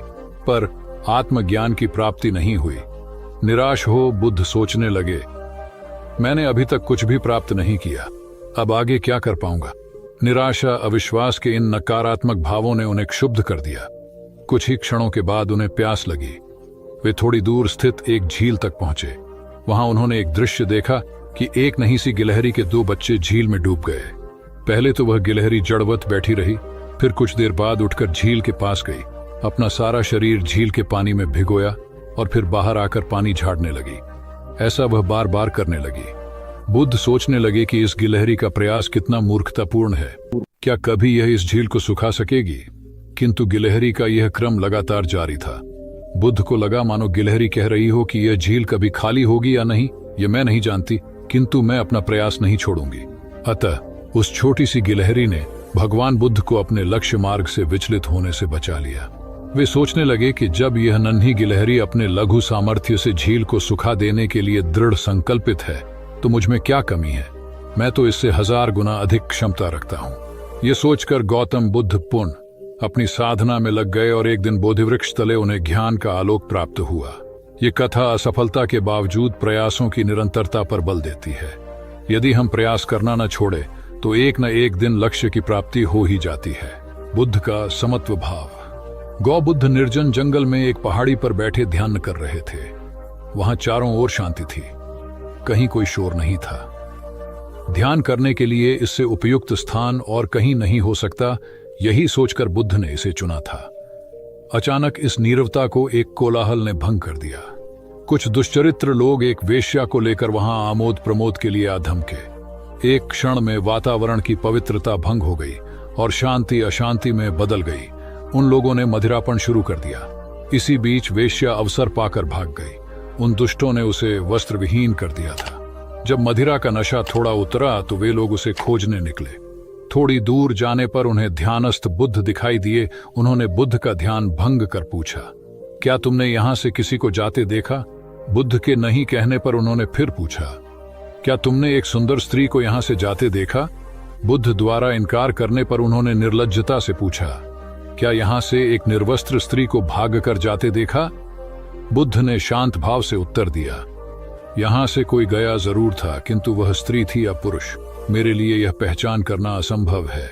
S2: पर आत्मज्ञान की प्राप्ति नहीं हुई। निराश हो बुद्ध सोचने लगे, मैंने अभी तक कुछ भी प्राप्त नहीं किया, अब आगे क्या कर पाऊंगा? निराशा, अविश्वास के इन नकारात्मक भावों ने उन्हें क्षुब्ध कर दिया। कुछ ही क्षणों के बाद उन्हें प्यास लगी। वे थोड़ी दूर स्थित एक झील तक पहुंचे। वहां उन्होंने एक दृश्य देखा कि एक नन्ही सी गिलहरी के 2 बच्चे झील में डूब गए। पहले तो वह गिलहरी जड़वत बैठी रही, फिर कुछ देर बाद उठकर झील के पास गई, अपना सारा शरीर झील के पानी में भिगोया और फिर बाहर आकर पानी झाड़ने लगी। ऐसा वह बार बार करने लगी। बुद्ध सोचने लगे कि इस गिलहरी का प्रयास कितना मूर्खतापूर्ण है। क्या कभी यह इस झील को सुखा सकेगी? किंतु गिलहरी का यह क्रम लगातार जारी था। बुद्ध को लगा मानो गिलहरी कह रही हो कि यह झील कभी खाली होगी या नहीं, यह मैं नहीं जानती, किंतु मैं अपना प्रयास नहीं छोड़ूंगी। अतः उस छोटी सी गिलहरी ने भगवान बुद्ध को अपने लक्ष्य मार्ग से विचलित होने से बचा लिया। वे सोचने लगे कि जब यह नन्ही गिलहरी अपने लघु सामर्थ्य से झील को सुखा देने के लिए दृढ़ संकल्पित है तो मुझ में क्या कमी है? मैं तो इससे 1000 गुना अधिक क्षमता रखता हूँ। ये सोचकर गौतम बुद्ध पुनः अपनी साधना में लग गए और एक दिन बोधिवृक्ष तले उन्हें ज्ञान का आलोक प्राप्त हुआ। ये कथा असफलता के बावजूद प्रयासों की निरंतरता पर बल देती है। यदि हम प्रयास करना न छोड़े तो एक न एक दिन लक्ष्य की प्राप्ति हो ही जाती है। बुद्ध का समत्व भाव। गौ बुद्ध निर्जन जंगल में एक पहाड़ी पर बैठे ध्यान कर रहे थे। वहां चारों ओर शांति थी, कहीं कोई शोर नहीं था। ध्यान करने के लिए इससे उपयुक्त स्थान और कहीं नहीं हो सकता, यही सोचकर बुद्ध ने इसे चुना था। अचानक इस नीरवता को एक कोलाहल ने भंग कर दिया। कुछ दुष्चरित्र लोग एक वेश्या को लेकर वहां आमोद प्रमोद के लिए आ धमके। एक क्षण में वातावरण की पवित्रता भंग हो गई और शांति अशांति में बदल गई। उन लोगों ने मदिरापन शुरू कर दिया। इसी बीच वेश्या अवसर पाकर भाग गई। उन दुष्टों ने उसे वस्त्र विहीन कर दिया था। जब मदिरा का नशा थोड़ा उतरा तो वे लोग उसे खोजने निकले। थोड़ी दूर जाने पर उन्हें ध्यानस्थ बुद्ध दिखाई दिए। उन्होंने बुद्ध का ध्यान भंग कर पूछा, क्या तुमने यहां से किसी को जाते देखा? बुद्ध के नहीं कहने पर उन्होंने फिर पूछा, क्या तुमने एक सुंदर स्त्री को यहां से जाते देखा? बुद्ध द्वारा इनकार करने पर उन्होंने निर्लज्जता से पूछा, क्या यहां से एक निर्वस्त्र स्त्री को भागकर जाते देखा? बुद्ध ने शांत भाव से उत्तर दिया, यहां से कोई गया जरूर था, किंतु वह स्त्री थी या पुरुष, मेरे लिए यह पहचान करना असंभव है।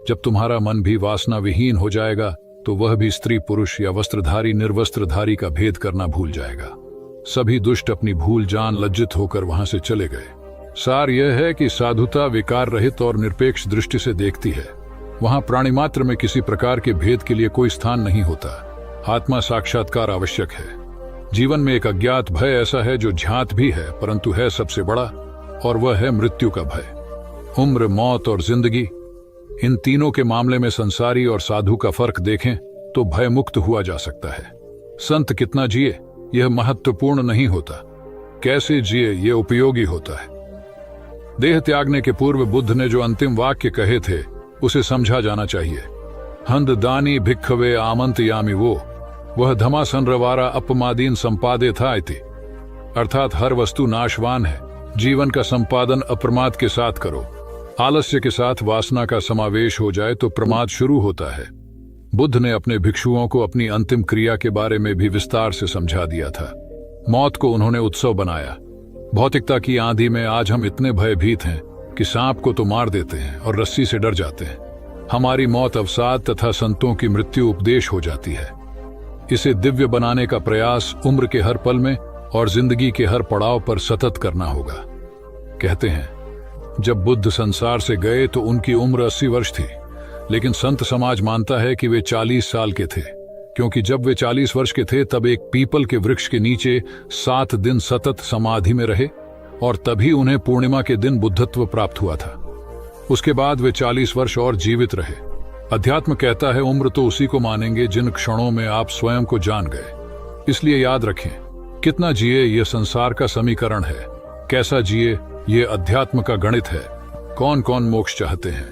S2: जब तुम्हारा मन भी वासना विहीन हो जाएगा तो वह भी स्त्री पुरुष या वस्त्रधारी निर्वस्त्रधारी का भेद करना भूल जाएगा। सभी दुष्ट अपनी भूल जान लज्जित होकर वहां से चले गए। सार यह है कि साधुता विकार रहित और निरपेक्ष दृष्टि से देखती है। वहां प्राणी मात्र में किसी प्रकार के भेद के लिए कोई स्थान नहीं होता। आत्मा साक्षात्कार आवश्यक है। जीवन में एक अज्ञात भय ऐसा है जो ज्ञात भी है परंतु है सबसे बड़ा, और वह है मृत्यु का भय। उम्र, मौत और जिंदगी, इन तीनों के मामले में संसारी और साधु का फर्क देखें तो भय मुक्त हुआ जा सकता है। संत कितना जिए यह महत्वपूर्ण नहीं होता, कैसे जिए यह उपयोगी होता है। देह त्यागने के पूर्व बुद्ध ने जो अंतिम वाक्य कहे थे उसे समझा जाना चाहिए। हंद दानी भिक्खवे आमंत यामी वो, वह धमासनरवारा अपमादीन संपादे था इति, अर्थात हर वस्तु नाशवान है। जीवन का संपादन अप्रमाद के साथ करो। आलस्य के साथ वासना का समावेश हो जाए तो प्रमाद शुरू होता है। बुद्ध ने अपने भिक्षुओं को अपनी अंतिम क्रिया के बारे में भी विस्तार से समझा दिया था। मौत को उन्होंने उत्सव बनाया। भौतिकता की आंधी में आज हम इतने भयभीत हैं कि सांप को तो मार देते हैं और रस्सी से डर जाते हैं। हमारी मौत अवसाद तथा संतों की मृत्यु उपदेश हो जाती है। इसे दिव्य बनाने का प्रयास उम्र के हर पल में और जिंदगी के हर पड़ाव पर सतत करना होगा। कहते हैं जब बुद्ध संसार से गए तो उनकी उम्र 80 वर्ष थी, लेकिन संत समाज मानता है कि वे 40 साल के थे, क्योंकि जब वे 40 वर्ष के थे तब एक पीपल के वृक्ष के नीचे 7 दिन सतत समाधि में रहे और तभी उन्हें पूर्णिमा के दिन बुद्धत्व प्राप्त हुआ था। उसके बाद वे 40 वर्ष और जीवित रहे। अध्यात्म कहता है उम्र तो उसी को मानेंगे जिन क्षणों में आप स्वयं को जान गए। इसलिए याद रखें, कितना जिए यह संसार का समीकरण है, कैसा जिए ये अध्यात्म का गणित है। कौन कौन मोक्ष चाहते हैं?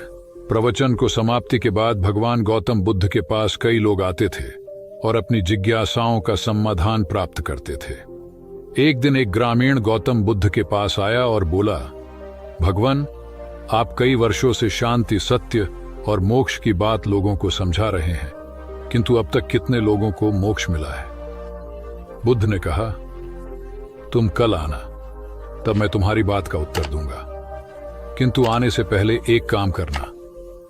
S2: प्रवचन को समाप्ति के बाद भगवान गौतम बुद्ध के पास कई लोग आते थे और अपनी जिज्ञासाओं का समाधान प्राप्त करते थे। एक दिन एक ग्रामीण गौतम बुद्ध के पास आया और बोला, भगवान, आप कई वर्षों से शांति, सत्य और मोक्ष की बात लोगों को समझा रहे हैं, किंतु अब तक कितने लोगों को मोक्ष मिला है? बुद्ध ने कहा, तुम कल आना, तब मैं तुम्हारी बात का उत्तर दूंगा। किंतु आने से पहले एक काम करना,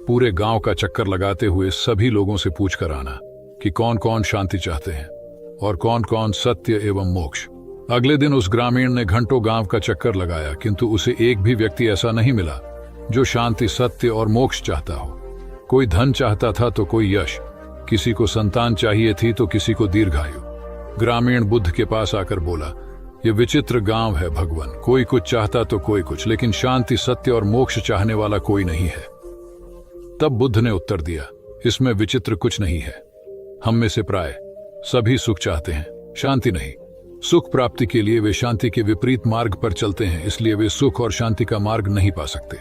S2: पूरे गांव का चक्कर लगाते हुए सभी लोगों से पूछ कर आना कि कौन कौन शांति चाहते हैं और कौन कौन सत्य एवं मोक्ष। अगले दिन उस ग्रामीण ने घंटों गांव का चक्कर लगाया, किंतु उसे एक भी व्यक्ति ऐसा नहीं मिला जो शांति, सत्य और मोक्ष चाहता हो। कोई धन चाहता था तो कोई यश, किसी को संतान चाहिए थी तो किसी को दीर्घायु। ग्रामीण बुद्ध के पास आकर बोला, ये विचित्र गांव है भगवान, कोई कुछ चाहता तो कोई कुछ, लेकिन शांति, सत्य और मोक्ष चाहने वाला कोई नहीं है। तब बुद्ध ने उत्तर दिया, इसमें विचित्र कुछ नहीं है। हम में से प्राय सभी सुख चाहते हैं, शांति नहीं। सुख प्राप्ति के लिए वे शांति के विपरीत मार्ग पर चलते हैं, इसलिए वे सुख और शांति का मार्ग नहीं पा सकते।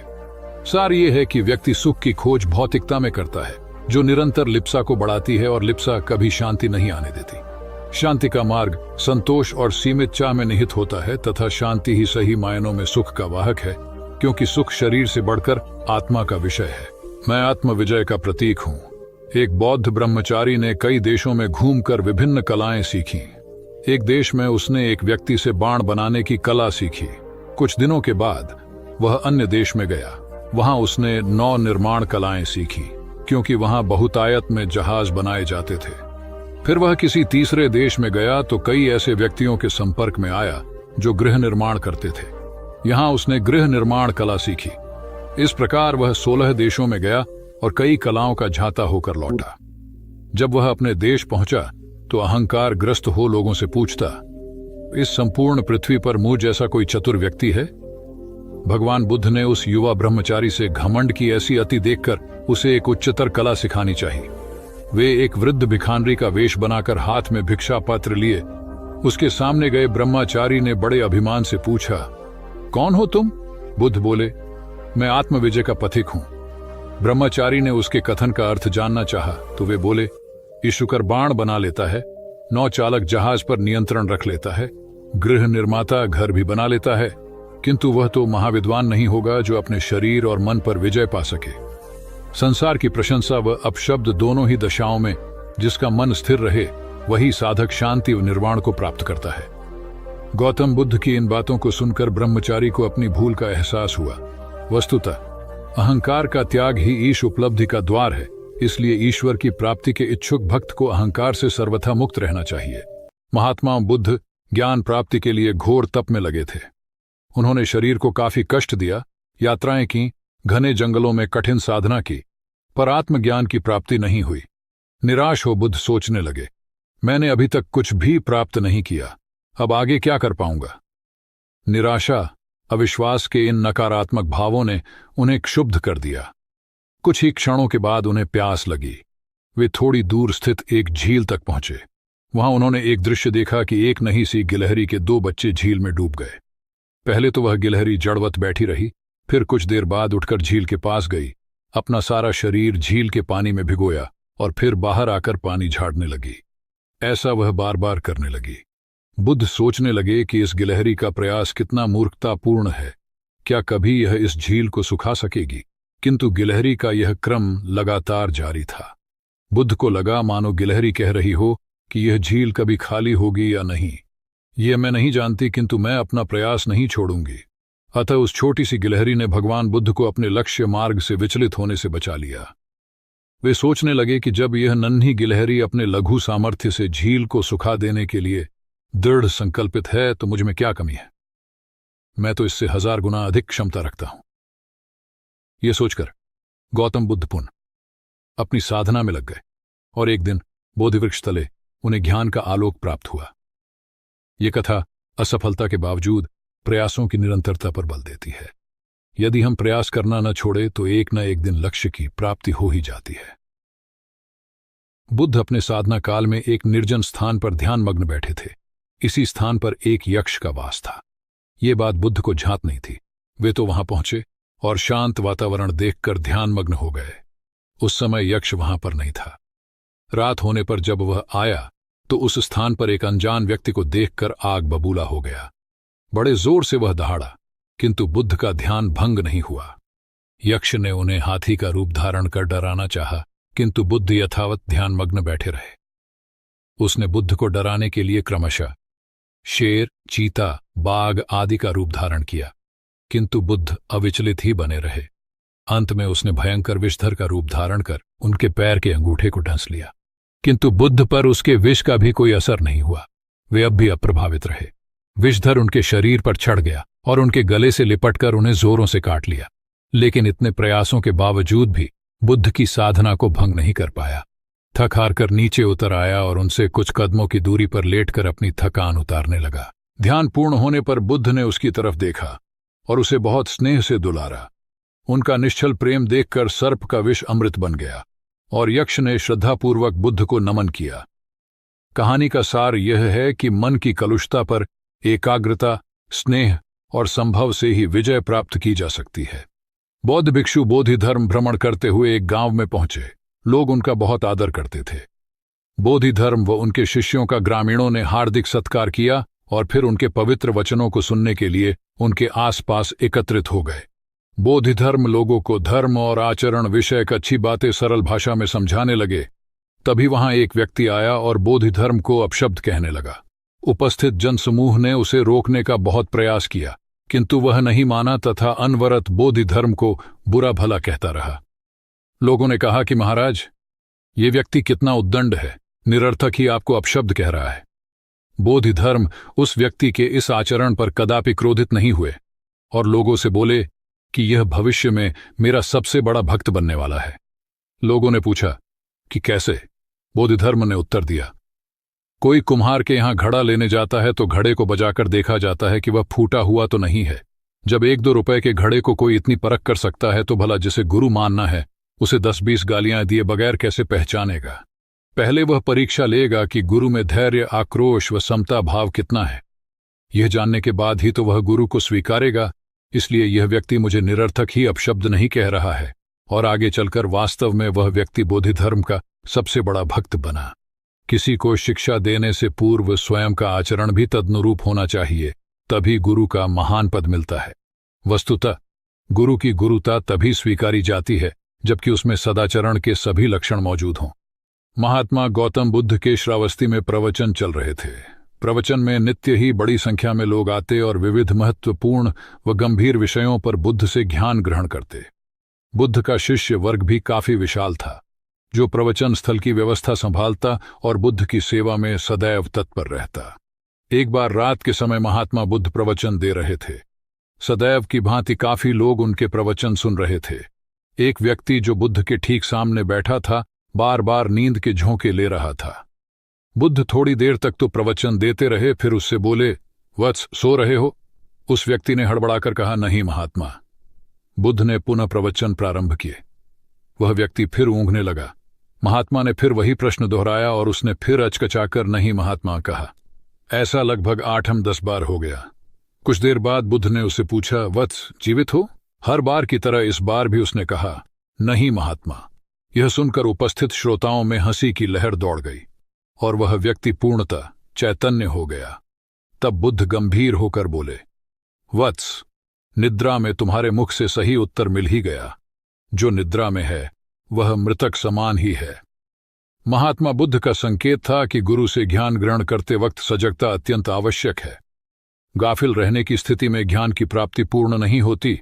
S2: सार ये है कि व्यक्ति सुख की खोज भौतिकता में करता है, जो निरंतर लिप्सा को बढ़ाती है और लिप्सा कभी शांति नहीं आने देती। शांति का मार्ग संतोष और सीमित चाह में निहित होता है तथा शांति ही सही मायनों में सुख का वाहक है, क्योंकि सुख शरीर से बढ़कर आत्मा का विषय है। मैं आत्म विजय का प्रतीक हूँ। एक बौद्ध ब्रह्मचारी ने कई देशों में घूमकर विभिन्न कलाएं सीखी। एक देश में उसने एक व्यक्ति से बाण बनाने की कला सीखी। कुछ दिनों के बाद वह अन्य देश में गया। वहां उसने नौ निर्माण कलाएं सीखी, क्योंकि वहां बहुतायत में जहाज बनाए जाते थे। फिर वह किसी तीसरे देश में गया तो कई ऐसे व्यक्तियों के संपर्क में आया जो गृह निर्माण करते थे। यहां उसने गृह निर्माण कला सीखी। इस प्रकार वह 16 देशों में गया और कई कलाओं का झाता होकर लौटा। जब वह अपने देश पहुंचा तो अहंकार ग्रस्त हो लोगों से पूछता, इस संपूर्ण पृथ्वी पर मुझ जैसा कोई चतुर व्यक्ति है? भगवान बुद्ध ने उस युवा ब्रह्मचारी से घमंड की ऐसी अति देखकर उसे एक उच्चतर कला सिखानी चाहिए। वे एक वृद्ध भिखारी का वेश बनाकर हाथ में भिक्षा पात्र लिए उसके सामने गए। ब्रह्मचारी ने बड़े अभिमान से पूछा, कौन हो तुम? बुद्ध बोले, मैं आत्मविजय का पथिक हूं। ब्रह्मचारी ने उसके कथन का अर्थ जानना चाहा तो वे बोले, ईशुकर बाण बना लेता है, नौचालक जहाज पर नियंत्रण रख लेता है, गृह निर्माता घर भी बना लेता है, किंतु वह तो महाविद्वान नहीं होगा जो अपने शरीर और मन पर विजय पा सके। संसार की प्रशंसा व अपशब्द दोनों ही दशाओं में जिसका मन स्थिर रहे वही साधक शांति व निर्वाण को प्राप्त करता है। गौतम बुद्ध की इन बातों को सुनकर ब्रह्मचारी को अपनी भूल का एहसास हुआ। वस्तुतः अहंकार का त्याग ही ईश उपलब्धि का द्वार है, इसलिए ईश्वर की प्राप्ति के इच्छुक भक्त को अहंकार से सर्वथा मुक्त रहना चाहिए। महात्मा बुद्ध ज्ञान प्राप्ति के लिए घोर तप में लगे थे। उन्होंने शरीर को काफी कष्ट दिया, यात्राएं की, घने जंगलों में कठिन साधना की, पर आत्मज्ञान की प्राप्ति नहीं हुई। निराश हो बुद्ध सोचने लगे, मैंने अभी तक कुछ भी प्राप्त नहीं किया, अब आगे क्या कर पाऊंगा। निराशा, अविश्वास के इन नकारात्मक भावों ने उन्हें क्षुब्ध कर दिया। कुछ ही क्षणों के बाद उन्हें प्यास लगी। वे थोड़ी दूर स्थित एक झील तक पहुंचे। वहां उन्होंने एक दृश्य देखा कि एक नन्ही सी गिलहरी के 2 बच्चे झील में डूब गए। पहले तो वह गिलहरी जड़वत बैठी रही, फिर कुछ देर बाद उठकर झील के पास गई, अपना सारा शरीर झील के पानी में भिगोया और फिर बाहर आकर पानी झाड़ने लगी। ऐसा वह बार बार करने लगी। बुद्ध सोचने लगे कि इस गिलहरी का प्रयास कितना मूर्खतापूर्ण है, क्या कभी यह इस झील को सुखा सकेगी? किंतु गिलहरी का यह क्रम लगातार जारी था। बुद्ध को लगा मानो गिलहरी कह रही हो कि यह झील कभी खाली होगी या नहीं, यह मैं नहीं जानती, किंतु मैं अपना प्रयास नहीं छोड़ूंगी। अतः उस छोटी सी गिलहरी ने भगवान बुद्ध को अपने लक्ष्य मार्ग से विचलित होने से बचा लिया। वे सोचने लगे कि जब यह नन्ही गिलहरी अपने लघु सामर्थ्य से झील को सुखा देने के लिए दृढ़ संकल्पित है तो मुझ में क्या कमी है, मैं तो इससे 1000 गुना अधिक क्षमता रखता हूं। यह सोचकर गौतम बुद्ध पुनः अपनी साधना में लग गए और एक दिन बोधिवृक्ष तले उन्हें ज्ञान का आलोक प्राप्त हुआ। यह कथा असफलता के बावजूद प्रयासों की निरंतरता पर बल देती है। यदि हम प्रयास करना न छोड़े तो एक न एक दिन लक्ष्य की प्राप्ति हो ही जाती है। बुद्ध अपने साधना काल में एक निर्जन स्थान पर ध्यानमग्न बैठे थे। इसी स्थान पर एक यक्ष का वास था। ये बात बुद्ध को झांत नहीं थी। वे तो वहां पहुंचे और शांत वातावरण देखकर ध्यानमग्न हो गए। उस समय यक्ष वहां पर नहीं था। रात होने पर जब वह आया तो उस स्थान पर एक अनजान व्यक्ति को देखकर आग बबूला हो गया। बड़े जोर से वह दहाड़ा, किंतु बुद्ध का ध्यान भंग नहीं हुआ। यक्ष ने उन्हें हाथी का रूप धारण कर डराना चाहा, किंतु बुद्ध यथावत ध्यानमग्न बैठे रहे। उसने बुद्ध को डराने के लिए क्रमशः शेर, चीता, बाघ आदि का रूप धारण किया, किंतु बुद्ध अविचलित ही बने रहे। अंत में उसने भयंकर विषधर का रूप धारण कर उनके पैर के अंगूठे को डंस लिया, किंतु बुद्ध पर उसके विष का भी कोई असर नहीं हुआ। वे अब भी अप्रभावित रहे। विषधर उनके शरीर पर चढ़ गया और उनके गले से लिपटकर उन्हें जोरों से काट लिया, लेकिन इतने प्रयासों के बावजूद भी बुद्ध की साधना को भंग नहीं कर पाया। थक हार कर नीचे उतर आया और उनसे कुछ कदमों की दूरी पर लेटकर अपनी थकान उतारने लगा। ध्यान पूर्ण होने पर बुद्ध ने उसकी तरफ देखा और उसे बहुत स्नेह से दुलारा। उनका निश्चल प्रेम देखकर सर्प का विष अमृत बन गया और यक्ष ने श्रद्धापूर्वक बुद्ध को नमन किया। कहानी का सार यह है कि मन की कलुषता पर एकाग्रता, स्नेह और संभव से ही विजय प्राप्त की जा सकती है। बौद्ध भिक्षु बोधि धर्म भ्रमण करते हुए एक गांव में पहुंचे। लोग उनका बहुत आदर करते थे। बोधि धर्म व उनके शिष्यों का ग्रामीणों ने हार्दिक सत्कार किया और फिर उनके पवित्र वचनों को सुनने के लिए उनके आसपास एकत्रित हो गए। बोधि धर्म लोगों को धर्म और आचरण विषयक अच्छी बातें सरल भाषा में समझाने लगे। तभी वहां एक व्यक्ति आया और बोधि धर्म को अपशब्द कहने लगा। उपस्थित जनसमूह ने उसे रोकने का बहुत प्रयास किया, किंतु वह नहीं माना तथा अनवरत बोधि धर्म को बुरा भला कहता रहा। लोगों ने कहा कि महाराज, ये व्यक्ति कितना उद्दंड है, निरर्थक ही आपको अपशब्द कह रहा है। बोधि धर्म उस व्यक्ति के इस आचरण पर कदापि क्रोधित नहीं हुए और लोगों से बोले कि यह भविष्य में मेरा सबसे बड़ा भक्त बनने वाला है। लोगों ने पूछा कि कैसे? बोधि धर्म ने उत्तर दिया, कोई कुम्हार के यहां घड़ा लेने जाता है तो घड़े को बजाकर देखा जाता है कि वह फूटा हुआ तो नहीं है। जब 1-2 रुपए के घड़े को कोई इतनी परख कर सकता है तो भला जिसे गुरु मानना है उसे 10-20 गालियां दिए बगैर कैसे पहचानेगा? पहले वह परीक्षा लेगा कि गुरु में धैर्य, आक्रोश व समता भाव कितना है। यह जानने के बाद ही तो वह गुरु को स्वीकारेगा इसलिए यह व्यक्ति मुझे निरर्थक ही अपशब्द नहीं कह रहा है, और आगे चलकर वास्तव में वह व्यक्ति बोधि धर्म का सबसे बड़ा भक्त बना। किसी को शिक्षा देने से पूर्व स्वयं का आचरण भी तदनुरूप होना चाहिए, तभी गुरु का महान पद मिलता है। वस्तुतः गुरु की गुरुता तभी स्वीकारी जाती है जबकि उसमें सदाचरण के सभी लक्षण मौजूद हों। महात्मा गौतम बुद्ध के श्रावस्ती में प्रवचन चल रहे थे। प्रवचन में नित्य ही बड़ी संख्या में लोग आते और विविध महत्वपूर्ण व गंभीर विषयों पर बुद्ध से ज्ञान ग्रहण करते। बुद्ध का शिष्य वर्ग भी काफी विशाल था, जो प्रवचन स्थल की व्यवस्था संभालता और बुद्ध की सेवा में सदैव तत्पर रहता। एक बार रात के समय महात्मा बुद्ध प्रवचन दे रहे थे। सदैव की भांति काफी लोग उनके प्रवचन सुन रहे थे। एक व्यक्ति जो बुद्ध के ठीक सामने बैठा था, बार बार नींद के झोंके ले रहा था। बुद्ध थोड़ी देर तक तो प्रवचन देते रहे, फिर उससे बोले, वत्स, सो रहे हो? उस व्यक्ति ने हड़बड़ाकर कहा, नहीं महात्मा। बुद्ध ने पुनः प्रवचन प्रारंभ किए। वह व्यक्ति फिर ऊँघने लगा। महात्मा ने फिर वही प्रश्न दोहराया और उसने फिर अचकचाकर नहीं महात्मा कहा। ऐसा लगभग 8-10 बार हो गया। कुछ देर बाद बुद्ध ने उससे पूछा, वत्स, जीवित हो? हर बार की तरह इस बार भी उसने कहा, नहीं महात्मा। यह सुनकर उपस्थित श्रोताओं में हंसी की लहर दौड़ गई और वह व्यक्ति पूर्णतः चैतन्य हो गया। तब बुद्ध गंभीर होकर बोले, वत्स, निद्रा में तुम्हारे मुख से सही उत्तर मिल ही गया। जो निद्रा में है वह मृतक समान ही है। महात्मा बुद्ध का संकेत था कि गुरु से ज्ञान ग्रहण करते वक्त सजगता अत्यंत आवश्यक है। गाफिल रहने की स्थिति में ज्ञान की प्राप्ति पूर्ण नहीं होती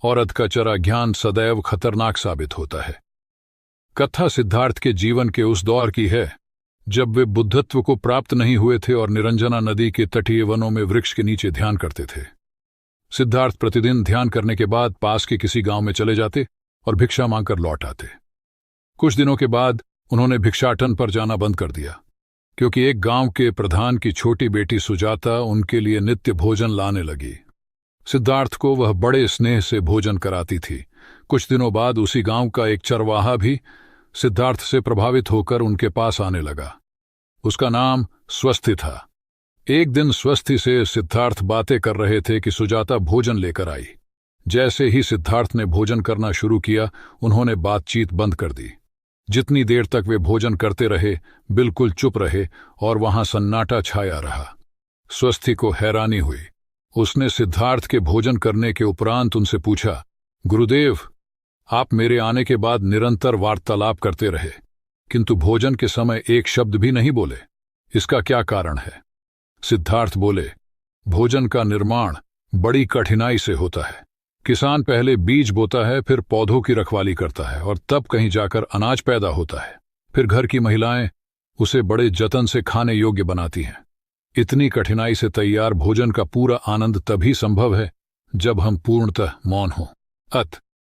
S2: और अधकचरा ज्ञान सदैव खतरनाक साबित होता है। कथा सिद्धार्थ के जीवन के उस दौर की है जब वे बुद्धत्व को प्राप्त नहीं हुए थे और निरंजना नदी के तटीय वनों में वृक्ष के नीचे ध्यान करते थे। सिद्धार्थ प्रतिदिन ध्यान करने के बाद पास के किसी गांव में चले जाते और भिक्षा मांगकर लौट आते। कुछ दिनों के बाद उन्होंने भिक्षाटन पर जाना बंद कर दिया, क्योंकि एक गांव के प्रधान की छोटी बेटी सुजाता उनके लिए नित्य भोजन लाने लगी। सिद्धार्थ को वह बड़े स्नेह से भोजन कराती थी। कुछ दिनों बाद उसी गांव का एक चरवाहा भी सिद्धार्थ से प्रभावित होकर उनके पास आने लगा। उसका नाम स्वस्थि था। एक दिन स्वस्थि से सिद्धार्थ बातें कर रहे थे कि सुजाता भोजन लेकर आई। जैसे ही सिद्धार्थ ने भोजन करना शुरू किया, उन्होंने बातचीत बंद कर दी। जितनी देर तक वे भोजन करते रहे, बिल्कुल चुप रहे और वहां सन्नाटा छाया रहा। स्वस्थि को हैरानी हुई। उसने सिद्धार्थ के भोजन करने के उपरांत उनसे पूछा, गुरुदेव, आप मेरे आने के बाद निरंतर वार्तालाप करते रहे, किंतु भोजन के समय एक शब्द भी नहीं बोले। इसका क्या कारण है? सिद्धार्थ बोले, भोजन का निर्माण बड़ी कठिनाई से होता है। किसान पहले बीज बोता है, फिर पौधों की रखवाली करता है और तब कहीं जाकर अनाज पैदा होता है। फिर घर की महिलाएं उसे बड़े जतन से खाने योग्य बनाती हैं। इतनी कठिनाई से तैयार भोजन का पूरा आनंद तभी संभव है जब हम पूर्णतः मौन हों।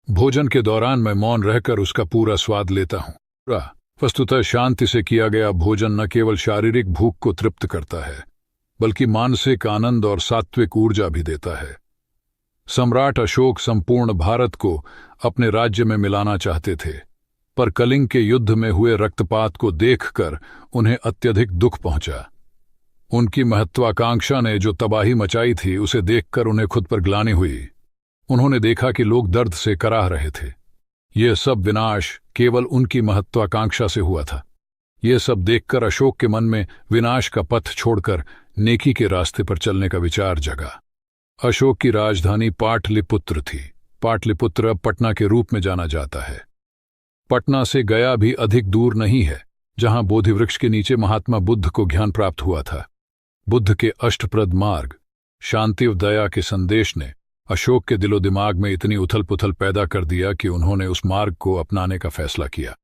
S2: भोजन के दौरान मैं मौन रहकर उसका पूरा स्वाद लेता हूं। वस्तुतः शांति से किया गया भोजन न केवल शारीरिक भूख को तृप्त करता है, बल्कि मानसिक आनंद और सात्विक ऊर्जा भी देता है। सम्राट अशोक संपूर्ण भारत को अपने राज्य में मिलाना चाहते थे, पर कलिंग के युद्ध में हुए रक्तपात को देखकर उन्हें अत्यधिक दुख पहुंचा। उनकी महत्वाकांक्षा ने जो तबाही मचाई थी, उसे देखकर उन्हें खुद पर ग्लानि हुई। उन्होंने देखा कि लोग दर्द से कराह रहे थे। यह सब विनाश केवल उनकी महत्वाकांक्षा से हुआ था। यह सब देखकर अशोक के मन में विनाश का पथ छोड़कर नेकी के रास्ते पर चलने का विचार जगा। अशोक की राजधानी पाटलिपुत्र थी। पाटलिपुत्र अब पटना के रूप में जाना जाता है। पटना से गया भी अधिक दूर नहीं है, जहां बोधि वृक्ष के नीचे महात्मा बुद्ध को ज्ञान प्राप्त हुआ था। बुद्ध के अष्टप्रद मार्ग, शांति व दया के संदेश ने अशोक के दिलो दिमाग में इतनी उथल पुथल पैदा कर दिया कि उन्होंने उस मार्ग को अपनाने का फैसला किया।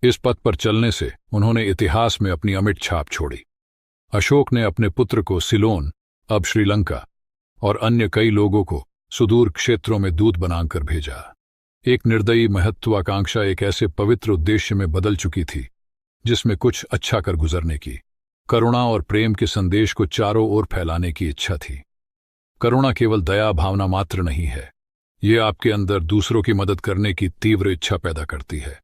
S2: इस पथ पर चलने से उन्होंने इतिहास में अपनी अमिट छाप छोड़ी। अशोक ने अपने पुत्र को सिलोन, अब श्रीलंका, और अन्य कई लोगों को सुदूर क्षेत्रों में दूत बनाकर भेजा। एक निर्दयी महत्वाकांक्षा एक ऐसे पवित्र उद्देश्य में बदल चुकी थी जिसमें कुछ अच्छा कर गुजरने की, करुणा और प्रेम के संदेश को चारों ओर फैलाने की इच्छा थी। करुणा केवल दया भावना मात्र नहीं है, ये आपके अंदर दूसरों की मदद करने की तीव्र इच्छा पैदा करती है।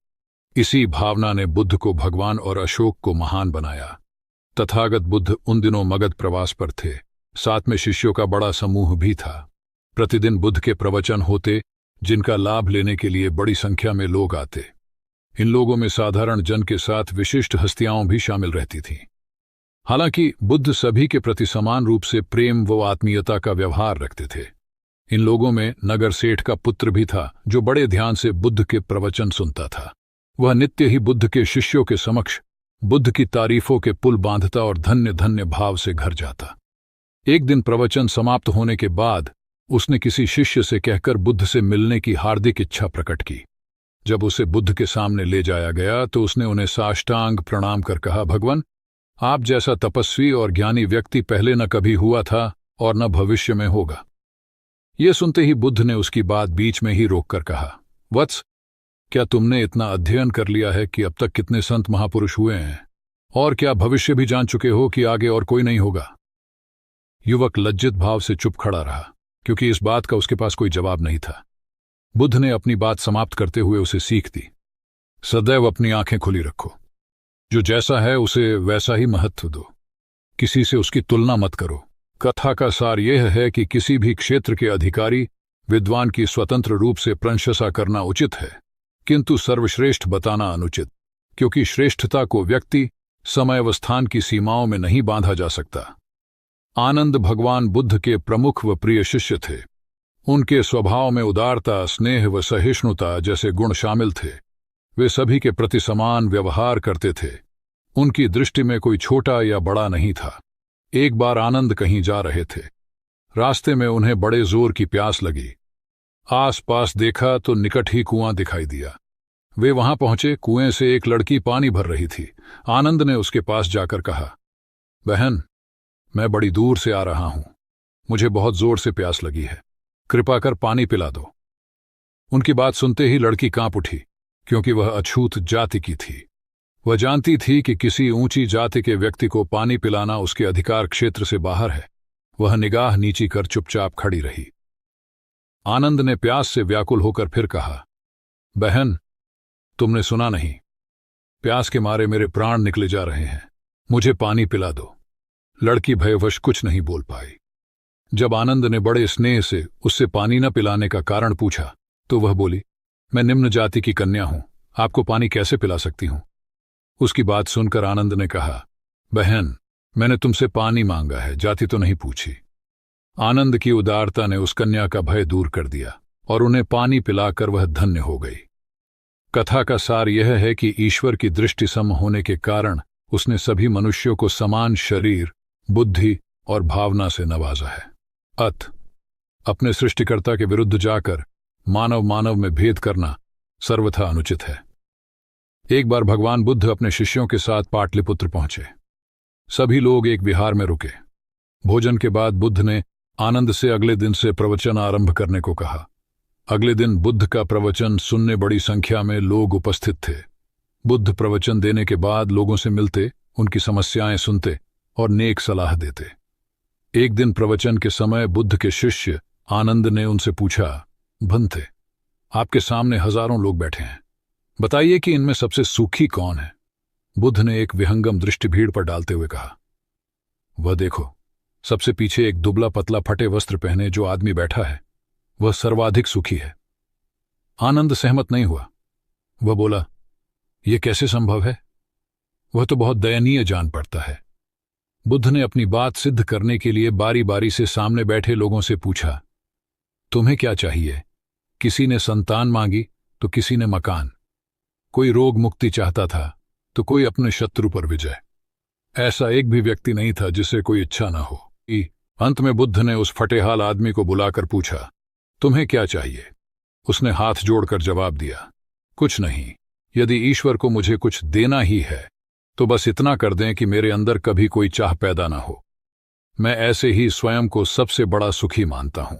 S2: इसी भावना ने बुद्ध को भगवान और अशोक को महान बनाया। तथागत बुद्ध उन दिनों मगध प्रवास पर थे। साथ में शिष्यों का बड़ा समूह भी था। प्रतिदिन बुद्ध के प्रवचन होते, जिनका लाभ लेने के लिए बड़ी संख्या में लोग आते। इन लोगों में साधारण जन के साथ विशिष्ट हस्तियां भी शामिल रहती थीं। हालांकि बुद्ध सभी के प्रति समान रूप से प्रेम व आत्मीयता का व्यवहार रखते थे। इन लोगों में नगर सेठ का पुत्र भी था, जो बड़े ध्यान से बुद्ध के प्रवचन सुनता था। वह नित्य ही बुद्ध के शिष्यों के समक्ष बुद्ध की तारीफों के पुल बांधता और धन्य धन्य भाव से घर जाता। एक दिन प्रवचन समाप्त होने के बाद उसने किसी शिष्य से कहकर बुद्ध से मिलने की हार्दिक इच्छा प्रकट की। जब उसे बुद्ध के सामने ले जाया गया तो उसने उन्हें साष्टांग प्रणाम कर कहा, भगवान, आप जैसा तपस्वी और ज्ञानी व्यक्ति पहले न कभी हुआ था और न भविष्य में होगा। ये सुनते ही बुद्ध ने उसकी बात बीच में ही रोककर कहा, वत्स, क्या तुमने इतना अध्ययन कर लिया है कि अब तक कितने संत महापुरुष हुए हैं, और क्या भविष्य भी जान चुके हो कि आगे और कोई नहीं होगा? युवक लज्जित भाव से चुप खड़ा रहा, क्योंकि इस बात का उसके पास कोई जवाब नहीं था। बुद्ध ने अपनी बात समाप्त करते हुए उसे सीख दी, सदैव अपनी आंखें खुली रखो। जो जैसा है उसे वैसा ही महत्व दो। किसी से उसकी तुलना मत करो। कथा का सार यह है कि किसी भी क्षेत्र के अधिकारी विद्वान की स्वतंत्र रूप से प्रशंसा करना उचित है, किंतु सर्वश्रेष्ठ बताना अनुचित, क्योंकि श्रेष्ठता को व्यक्ति, समय व स्थान की सीमाओं में नहीं बांधा जा सकता। आनंद भगवान बुद्ध के प्रमुख व प्रिय शिष्य थे। उनके स्वभाव में उदारता, स्नेह व सहिष्णुता जैसे गुण शामिल थे। वे सभी के प्रति समान व्यवहार करते थे। उनकी दृष्टि में कोई छोटा या बड़ा नहीं था। एक बार आनंद कहीं जा रहे थे। रास्ते में उन्हें बड़े जोर की प्यास लगी। आसपास देखा तो निकट ही कुआं दिखाई दिया। वे वहां पहुंचे। कुएं से एक लड़की पानी भर रही थी। आनंद ने उसके पास जाकर कहा, बहन, मैं बड़ी दूर से आ रहा हूं, मुझे बहुत जोर से प्यास लगी है, कृपा कर पानी पिला दो। उनकी बात सुनते ही लड़की कांप उठी, क्योंकि वह अछूत जाति की थी। वह जानती थी कि किसी ऊंची जाति के व्यक्ति को पानी पिलाना उसके अधिकार क्षेत्र से बाहर है। वह निगाह नीची कर चुपचाप खड़ी रही। आनंद ने प्यास से व्याकुल होकर फिर कहा, बहन, तुमने सुना नहीं, प्यास के मारे मेरे प्राण निकले जा रहे हैं, मुझे पानी पिला दो। लड़की भयवश कुछ नहीं बोल पाई। जब आनंद ने बड़े स्नेह से उससे पानी न पिलाने का कारण पूछा तो वह बोली, मैं निम्न जाति की कन्या हूं, आपको पानी कैसे पिला सकती हूं? उसकी बात सुनकर आनंद ने कहा, बहन, मैंने तुमसे पानी मांगा है, जाति तो नहीं पूछी। आनंद की उदारता ने उस कन्या का भय दूर कर दिया और उन्हें पानी पिलाकर वह धन्य हो गई। कथा का सार यह है कि ईश्वर की दृष्टि सम होने के कारण उसने सभी मनुष्यों को समान शरीर, बुद्धि और भावना से नवाजा है। अपने सृष्टिकर्ता के विरुद्ध जाकर मानव मानव में भेद करना सर्वथा अनुचित है। एक बार भगवान बुद्ध अपने शिष्यों के साथ पाटलिपुत्र पहुंचे। सभी लोग एक विहार में रुके। भोजन के बाद बुद्ध ने आनंद से अगले दिन से प्रवचन आरंभ करने को कहा। अगले दिन बुद्ध का प्रवचन सुनने बड़ी संख्या में लोग उपस्थित थे। बुद्ध प्रवचन देने के बाद लोगों से मिलते, उनकी समस्याएं सुनते और नेक सलाह देते। एक दिन प्रवचन के समय बुद्ध के शिष्य आनंद ने उनसे पूछा, भंते, आपके सामने हजारों लोग बैठे हैं, बताइए कि इनमें सबसे सुखी कौन है? बुद्ध ने एक विहंगम दृष्टि भीड़ पर डालते हुए कहा, वह देखो, सबसे पीछे एक दुबला पतला फटे वस्त्र पहने जो आदमी बैठा है, वह सर्वाधिक सुखी है। आनंद सहमत नहीं हुआ। वह बोला, यह कैसे संभव है? वह तो बहुत दयनीय जान पड़ता है। बुद्ध ने अपनी बात सिद्ध करने के लिए बारी बारी से सामने बैठे लोगों से पूछा, तुम्हें क्या चाहिए? किसी ने संतान मांगी तो किसी ने मकान, कोई रोग मुक्ति चाहता था तो कोई अपने शत्रु पर विजय। ऐसा एक भी व्यक्ति नहीं था जिसे कोई इच्छा न हो। अंत में बुद्ध ने उस फटेहाल आदमी को बुलाकर पूछा, तुम्हें क्या चाहिए? उसने हाथ जोड़कर जवाब दिया, कुछ नहीं, यदि ईश्वर को मुझे कुछ देना ही है तो बस इतना कर दें कि मेरे अंदर कभी कोई चाह पैदा ना हो। मैं ऐसे ही स्वयं को सबसे बड़ा सुखी मानता हूं।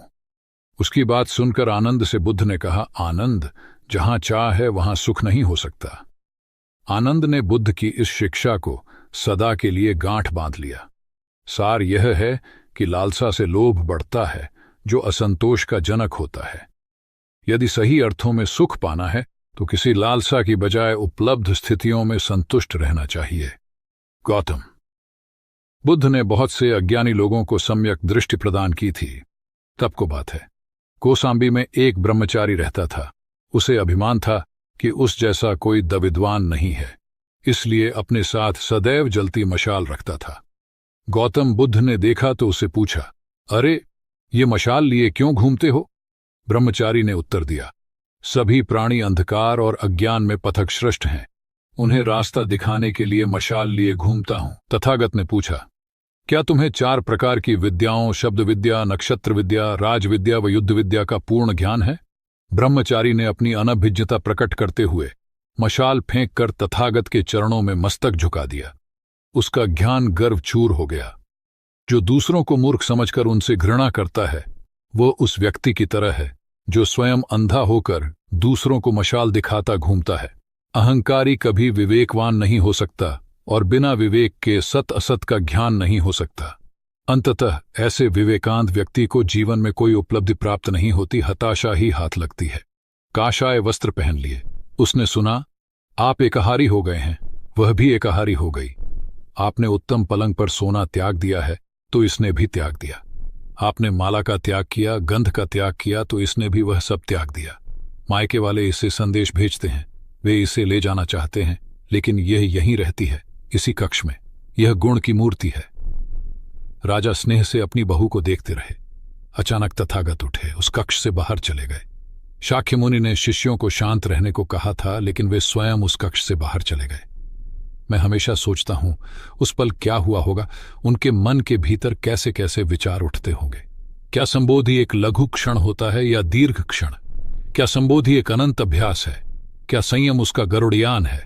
S2: उसकी बात सुनकर आनंद से बुद्ध ने कहा, आनंद, जहां चाह है वहां सुख नहीं हो सकता। आनंद ने बुद्ध की इस शिक्षा को सदा के लिए गांठ बांध लिया। सार यह है कि लालसा से लोभ बढ़ता है, जो असंतोष का जनक होता है। यदि सही अर्थों में सुख पाना है तो किसी लालसा की बजाय उपलब्ध स्थितियों में संतुष्ट रहना चाहिए। गौतम बुद्ध ने बहुत से अज्ञानी लोगों को सम्यक दृष्टि प्रदान की थी। तब को बात है, कोसांबी में एक ब्रह्मचारी रहता था। उसे अभिमान था कि उस जैसा कोई दविद्वान नहीं है, इसलिए अपने साथ सदैव जलती मशाल रखता था। गौतम बुद्ध ने देखा तो उसे पूछा, अरे, ये मशाल लिए क्यों घूमते हो? ब्रह्मचारी ने उत्तर दिया, सभी प्राणी अंधकार और अज्ञान में पथभ्रष्ट हैं, उन्हें रास्ता दिखाने के लिए मशाल लिए घूमता हूं। तथागत ने पूछा, क्या तुम्हें 4 प्रकार की विद्याओं, शब्द विद्या, नक्षत्र विद्या, राज विद्या व युद्ध विद्या का पूर्ण ज्ञान है? ब्रह्मचारी ने अपनी अनभिज्ञता प्रकट करते हुए मशाल फेंककर तथागत के चरणों में मस्तक झुका दिया। उसका ज्ञान गर्व चूर हो गया। जो दूसरों को मूर्ख समझकर उनसे घृणा करता है, वो उस व्यक्ति की तरह है जो स्वयं अंधा होकर दूसरों को मशाल दिखाता घूमता है। अहंकारी कभी विवेकवान नहीं हो सकता और बिना विवेक के सत असत का ज्ञान नहीं हो सकता। अंततः ऐसे विवेकांत व्यक्ति को जीवन में कोई उपलब्धि प्राप्त नहीं होती, हताशा ही हाथ लगती है। काशाय वस्त्र पहन लिए। उसने सुना, आप एकाहारी हो गए हैं, वह भी एकाहारी हो गई। आपने उत्तम पलंग पर सोना त्याग दिया है तो इसने भी त्याग दिया। आपने माला का त्याग किया, गंध का त्याग किया तो इसने भी वह सब त्याग दिया। मायके वाले इसे संदेश भेजते हैं, वे इसे ले जाना चाहते हैं, लेकिन यह यहीं रहती है, इसी कक्ष में। यह गुण की मूर्ति है। राजा स्नेह से अपनी बहू को देखते रहे। अचानक तथागत उठे, उस कक्ष से बाहर चले गए। शाक्य मुनि ने शिष्यों को शांत रहने को कहा था, लेकिन वे स्वयं उस कक्ष से बाहर चले गए। मैं हमेशा सोचता हूं, उस पल क्या हुआ होगा, उनके मन के भीतर कैसे कैसे विचार उठते होंगे। क्या संबोधि एक लघु क्षण होता है या दीर्घ क्षण? क्या संबोधि एक अनंत अभ्यास है? क्या संयम उसका गरुड़यान है?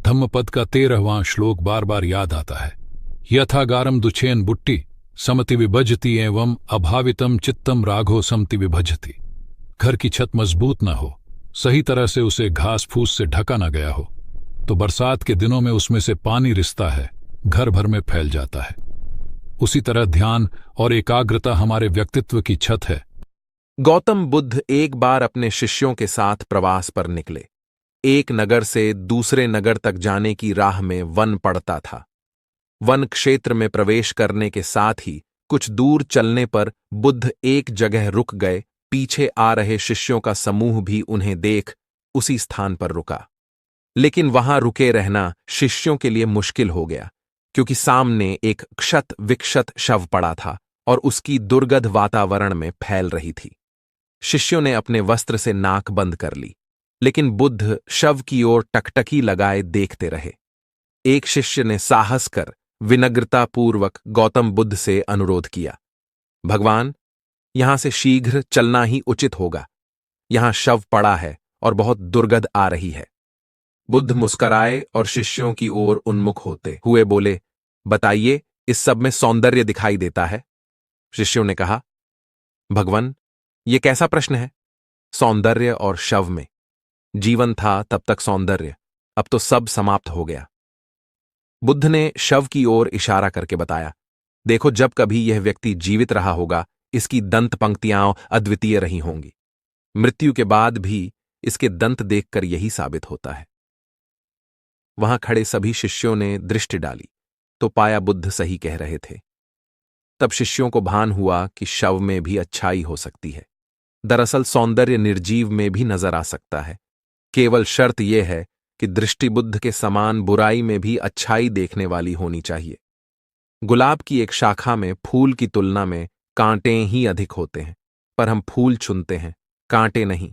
S2: धम्मपद का 13वां श्लोक बार बार याद आता है। यथागारम दुछेन बुट्टी समति विभजति एवं अभावितम चित्तम राघो समति विभजति। घर की छत मजबूत न हो, सही तरह से उसे घास फूस से ढका न गया हो, तो बरसात के दिनों में उसमें से पानी रिसता है, घर भर में फैल जाता है। उसी तरह ध्यान और एकाग्रता हमारे व्यक्तित्व की छत है।
S3: गौतम बुद्ध एक बार अपने शिष्यों के साथ प्रवास पर निकले। एक नगर से दूसरे नगर तक जाने की राह में वन पड़ता था। वन क्षेत्र में प्रवेश करने के साथ ही कुछ दूर चलने पर बुद्ध एक जगह रुक गए। पीछे आ रहे शिष्यों का समूह भी उन्हें देख उसी स्थान पर रुका, लेकिन वहां रुके रहना शिष्यों के लिए मुश्किल हो गया, क्योंकि सामने एक क्षत विक्षत शव पड़ा था और उसकी दुर्गंध वातावरण में फैल रही थी। शिष्यों ने अपने वस्त्र से नाक बंद कर ली, लेकिन बुद्ध शव की ओर टकटकी लगाए देखते रहे। एक शिष्य ने साहस कर विनम्रतापूर्वक गौतम बुद्ध से अनुरोध किया, भगवान, यहां से शीघ्र चलना ही उचित होगा। यहां शव पड़ा है और बहुत दुर्गंध आ रही है। बुद्ध मुस्कराए और शिष्यों की ओर उन्मुख होते हुए बोले, बताइए, इस सब में सौंदर्य दिखाई देता है? शिष्यों ने कहा, भगवान, ये कैसा प्रश्न है? सौंदर्य और शव में? जीवन था तब तक सौंदर्य, अब तो सब समाप्त हो गया। बुद्ध ने शव की ओर इशारा करके बताया, देखो, जब कभी यह व्यक्ति जीवित रहा होगा, इसकी दंत पंक्तियां अद्वितीय रही होंगी। मृत्यु के बाद भी इसके दंत देखकर यही साबित होता है। वहां खड़े सभी शिष्यों ने दृष्टि डाली तो पाया बुद्ध सही कह रहे थे। तब शिष्यों को भान हुआ कि शव में भी अच्छाई हो सकती है। दरअसल सौंदर्य निर्जीव में भी नजर आ सकता है। केवल शर्त यह है कि दृष्टि बुद्ध के समान बुराई में भी अच्छाई देखने वाली होनी चाहिए। गुलाब की एक शाखा में फूल की तुलना में कांटे ही अधिक होते हैं, पर हम फूल चुनते हैं, कांटे नहीं।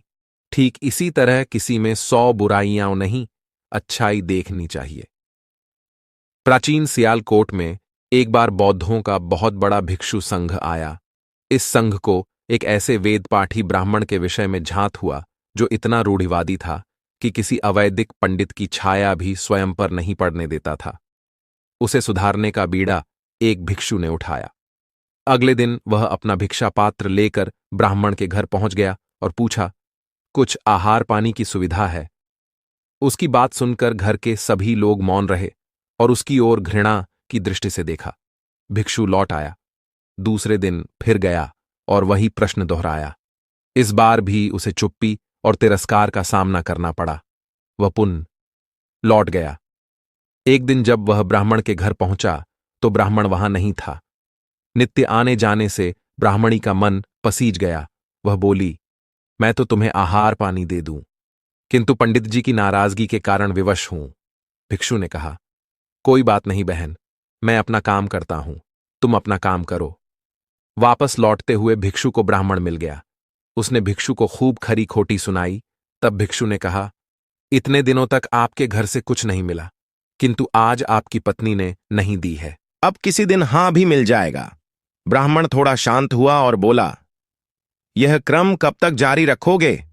S3: ठीक इसी तरह किसी में 100 बुराइयां नहीं, अच्छाई देखनी चाहिए। प्राचीन सियालकोट में एक बार बौद्धों का बहुत बड़ा भिक्षु संघ आया। इस संघ को एक ऐसे वेदपाठी ब्राह्मण के विषय में झांत हुआ जो इतना रूढ़िवादी था कि किसी अवैदिक पंडित की छाया भी स्वयं पर नहीं पड़ने देता था। उसे सुधारने का बीड़ा एक भिक्षु ने उठाया। अगले दिन वह अपना भिक्षा पात्र लेकर ब्राह्मण के घर पहुंच गया और पूछा, कुछ आहार पानी की सुविधा है? उसकी बात सुनकर घर के सभी लोग मौन रहे और उसकी ओर घृणा की दृष्टि से देखा। भिक्षु लौट आया। दूसरे दिन फिर गया और वही प्रश्न दोहराया। इस बार भी उसे चुप्पी और तिरस्कार का सामना करना पड़ा। वह पुनः लौट गया। एक दिन जब वह ब्राह्मण के घर पहुंचा तो ब्राह्मण वहां नहीं था। नित्य आने जाने से ब्राह्मणी का मन पसीज गया। वह बोली, मैं तो तुम्हें आहार पानी दे दूं, किंतु पंडित जी की नाराजगी के कारण विवश हूं। भिक्षु ने कहा, कोई बात नहीं बहन, मैं अपना काम करता हूं, तुम अपना काम करो। वापस लौटते हुए भिक्षु को ब्राह्मण मिल गया। उसने भिक्षु को खूब खरी खोटी सुनाई। तब भिक्षु ने कहा, इतने दिनों तक आपके घर से कुछ नहीं मिला, किंतु आज आपकी पत्नी ने नहीं दी है।
S4: अब किसी दिन हां भी मिल जाएगा। ब्राह्मण थोड़ा शांत हुआ और बोला, यह क्रम कब तक जारी रखोगे?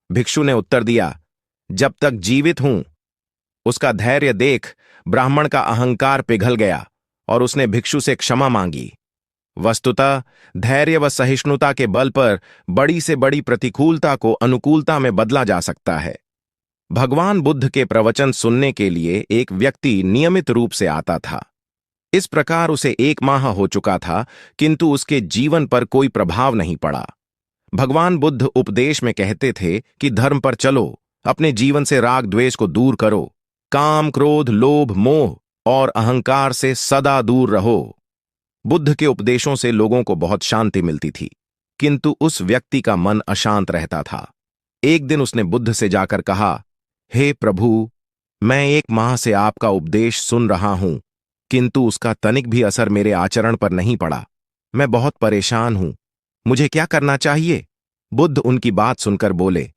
S4: भिक्षु ने उत्तर दिया, जब तक जीवित हूं। उसका धैर्य देख ब्राह्मण का अहंकार पिघल गया और उसने भिक्षु से क्षमा मांगी। वस्तुतः धैर्य व सहिष्णुता के बल पर बड़ी से बड़ी प्रतिकूलता को अनुकूलता में बदला जा सकता है। भगवान बुद्ध के प्रवचन सुनने के लिए एक व्यक्ति नियमित रूप से आता था। इस प्रकार उसे 1 माह हो चुका था, किंतु उसके जीवन पर कोई प्रभाव नहीं पड़ा। भगवान बुद्ध उपदेश में कहते थे कि धर्म पर चलो, अपने जीवन से राग द्वेष को दूर करो, काम क्रोध लोभ मोह और अहंकार से सदा दूर रहो। बुद्ध के उपदेशों से लोगों को बहुत शांति मिलती थी, किंतु उस व्यक्ति का मन अशांत रहता था। एक दिन उसने बुद्ध से जाकर कहा, हे प्रभु, मैं 1 माह से आपका उपदेश सुन रहा हूं, किंतु उसका तनिक भी असर मेरे आचरण पर नहीं पड़ा। मैं बहुत परेशान हूं, मुझे क्या करना चाहिए? बुद्ध उनकी बात सुनकर बोले,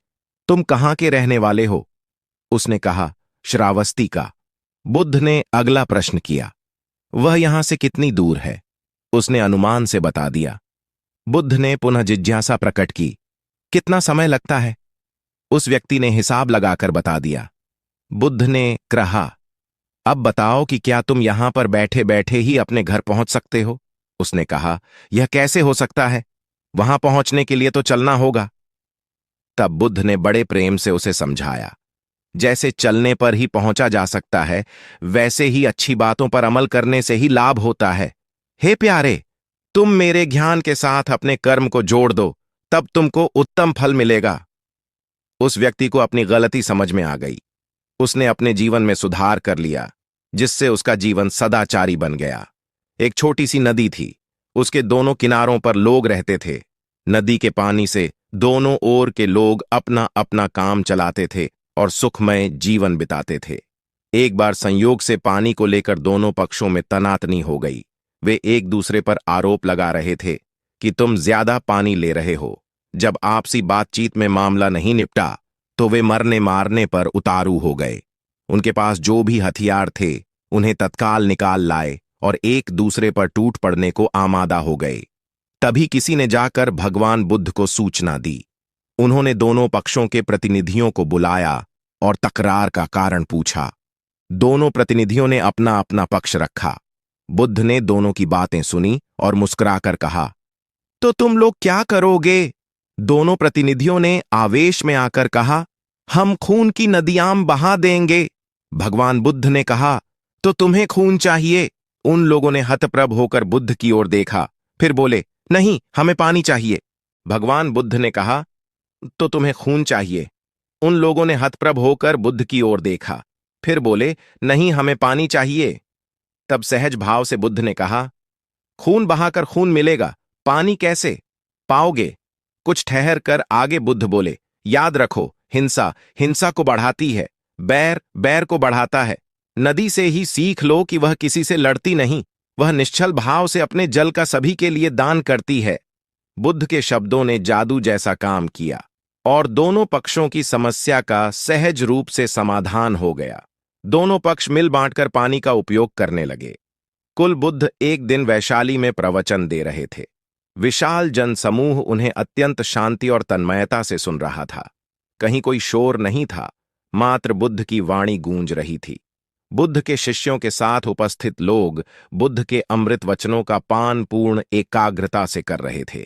S4: तुम कहां के रहने वाले हो? उसने कहा, श्रावस्ती का। बुद्ध ने अगला प्रश्न किया, वह यहां से कितनी दूर है? उसने अनुमान से बता दिया। बुद्ध ने पुनः जिज्ञासा प्रकट की, कितना समय लगता है? उस व्यक्ति ने हिसाब लगाकर बता दिया। बुद्ध ने कहा, अब बताओ कि क्या तुम यहां पर बैठे बैठे ही अपने घर पहुंच सकते हो? उसने कहा, यह कैसे हो सकता है? वहां पहुंचने के लिए तो चलना होगा। तब बुद्ध ने बड़े प्रेम से उसे समझाया, जैसे चलने पर ही पहुंचा जा सकता है, वैसे ही अच्छी बातों पर अमल करने से ही लाभ होता है। हे प्यारे, तुम मेरे ज्ञान के साथ अपने कर्म को जोड़ दो, तब तुमको उत्तम फल मिलेगा। उस व्यक्ति को अपनी गलती समझ में आ गई। उसने अपने जीवन में सुधार कर लिया, जिससे उसका जीवन सदाचारी बन गया। एक छोटी सी नदी थी, उसके दोनों किनारों पर लोग रहते थे। नदी के पानी से दोनों ओर के लोग अपना अपना काम चलाते थे और सुखमय जीवन बिताते थे। एक बार संयोग से पानी को लेकर दोनों पक्षों में तनातनी हो गई। वे एक दूसरे पर आरोप लगा रहे थे कि तुम ज्यादा पानी ले रहे हो। जब आपसी बातचीत में मामला नहीं निपटा तो वे मरने मारने पर उतारू हो गए। उनके पास जो भी हथियार थे उन्हें तत्काल निकाल लाए और एक दूसरे पर टूट पड़ने को आमादा हो गए। तभी किसी ने जाकर भगवान बुद्ध को सूचना दी। उन्होंने दोनों पक्षों के प्रतिनिधियों को बुलाया और तकरार का कारण पूछा। दोनों प्रतिनिधियों ने अपना अपना पक्ष रखा। बुद्ध ने दोनों की बातें सुनी और मुस्कुराकर कहा, तो तुम लोग क्या करोगे? दोनों प्रतिनिधियों ने आवेश में आकर कहा, हम खून की नदियां बहा देंगे। भगवान बुद्ध ने कहा, तो तुम्हें खून चाहिए? उन लोगों ने हतप्रभ होकर बुद्ध की ओर देखा, फिर बोले, नहीं, हमें पानी चाहिए। भगवान बुद्ध ने कहा, तो तुम्हें खून चाहिए? उन लोगों ने हतप्रभ होकर बुद्ध की ओर देखा, फिर बोले, नहीं, हमें पानी चाहिए। तब सहज भाव से बुद्ध ने कहा, खून बहाकर खून मिलेगा, पानी कैसे पाओगे? कुछ ठहर कर आगे बुद्ध बोले, याद रखो, हिंसा हिंसा को बढ़ाती है, बैर बैर को बढ़ाता है। नदी से ही सीख लो कि वह किसी से लड़ती नहीं, वह निश्चल भाव से अपने जल का सभी के लिए दान करती है। बुद्ध के शब्दों ने जादू जैसा काम किया और दोनों पक्षों की समस्या का सहज रूप से समाधान हो गया। दोनों पक्ष मिल बांटकर पानी का उपयोग करने लगे। कुल बुद्ध एक दिन वैशाली में प्रवचन दे रहे थे। विशाल जनसमूह उन्हें अत्यंत शांति और तन्मयता से सुन रहा था। कहीं कोई शोर नहीं था, मात्र बुद्ध की वाणी गूंज रही थी। बुद्ध के शिष्यों के साथ उपस्थित लोग बुद्ध के अमृत वचनों का पान पूर्ण एकाग्रता से कर रहे थे।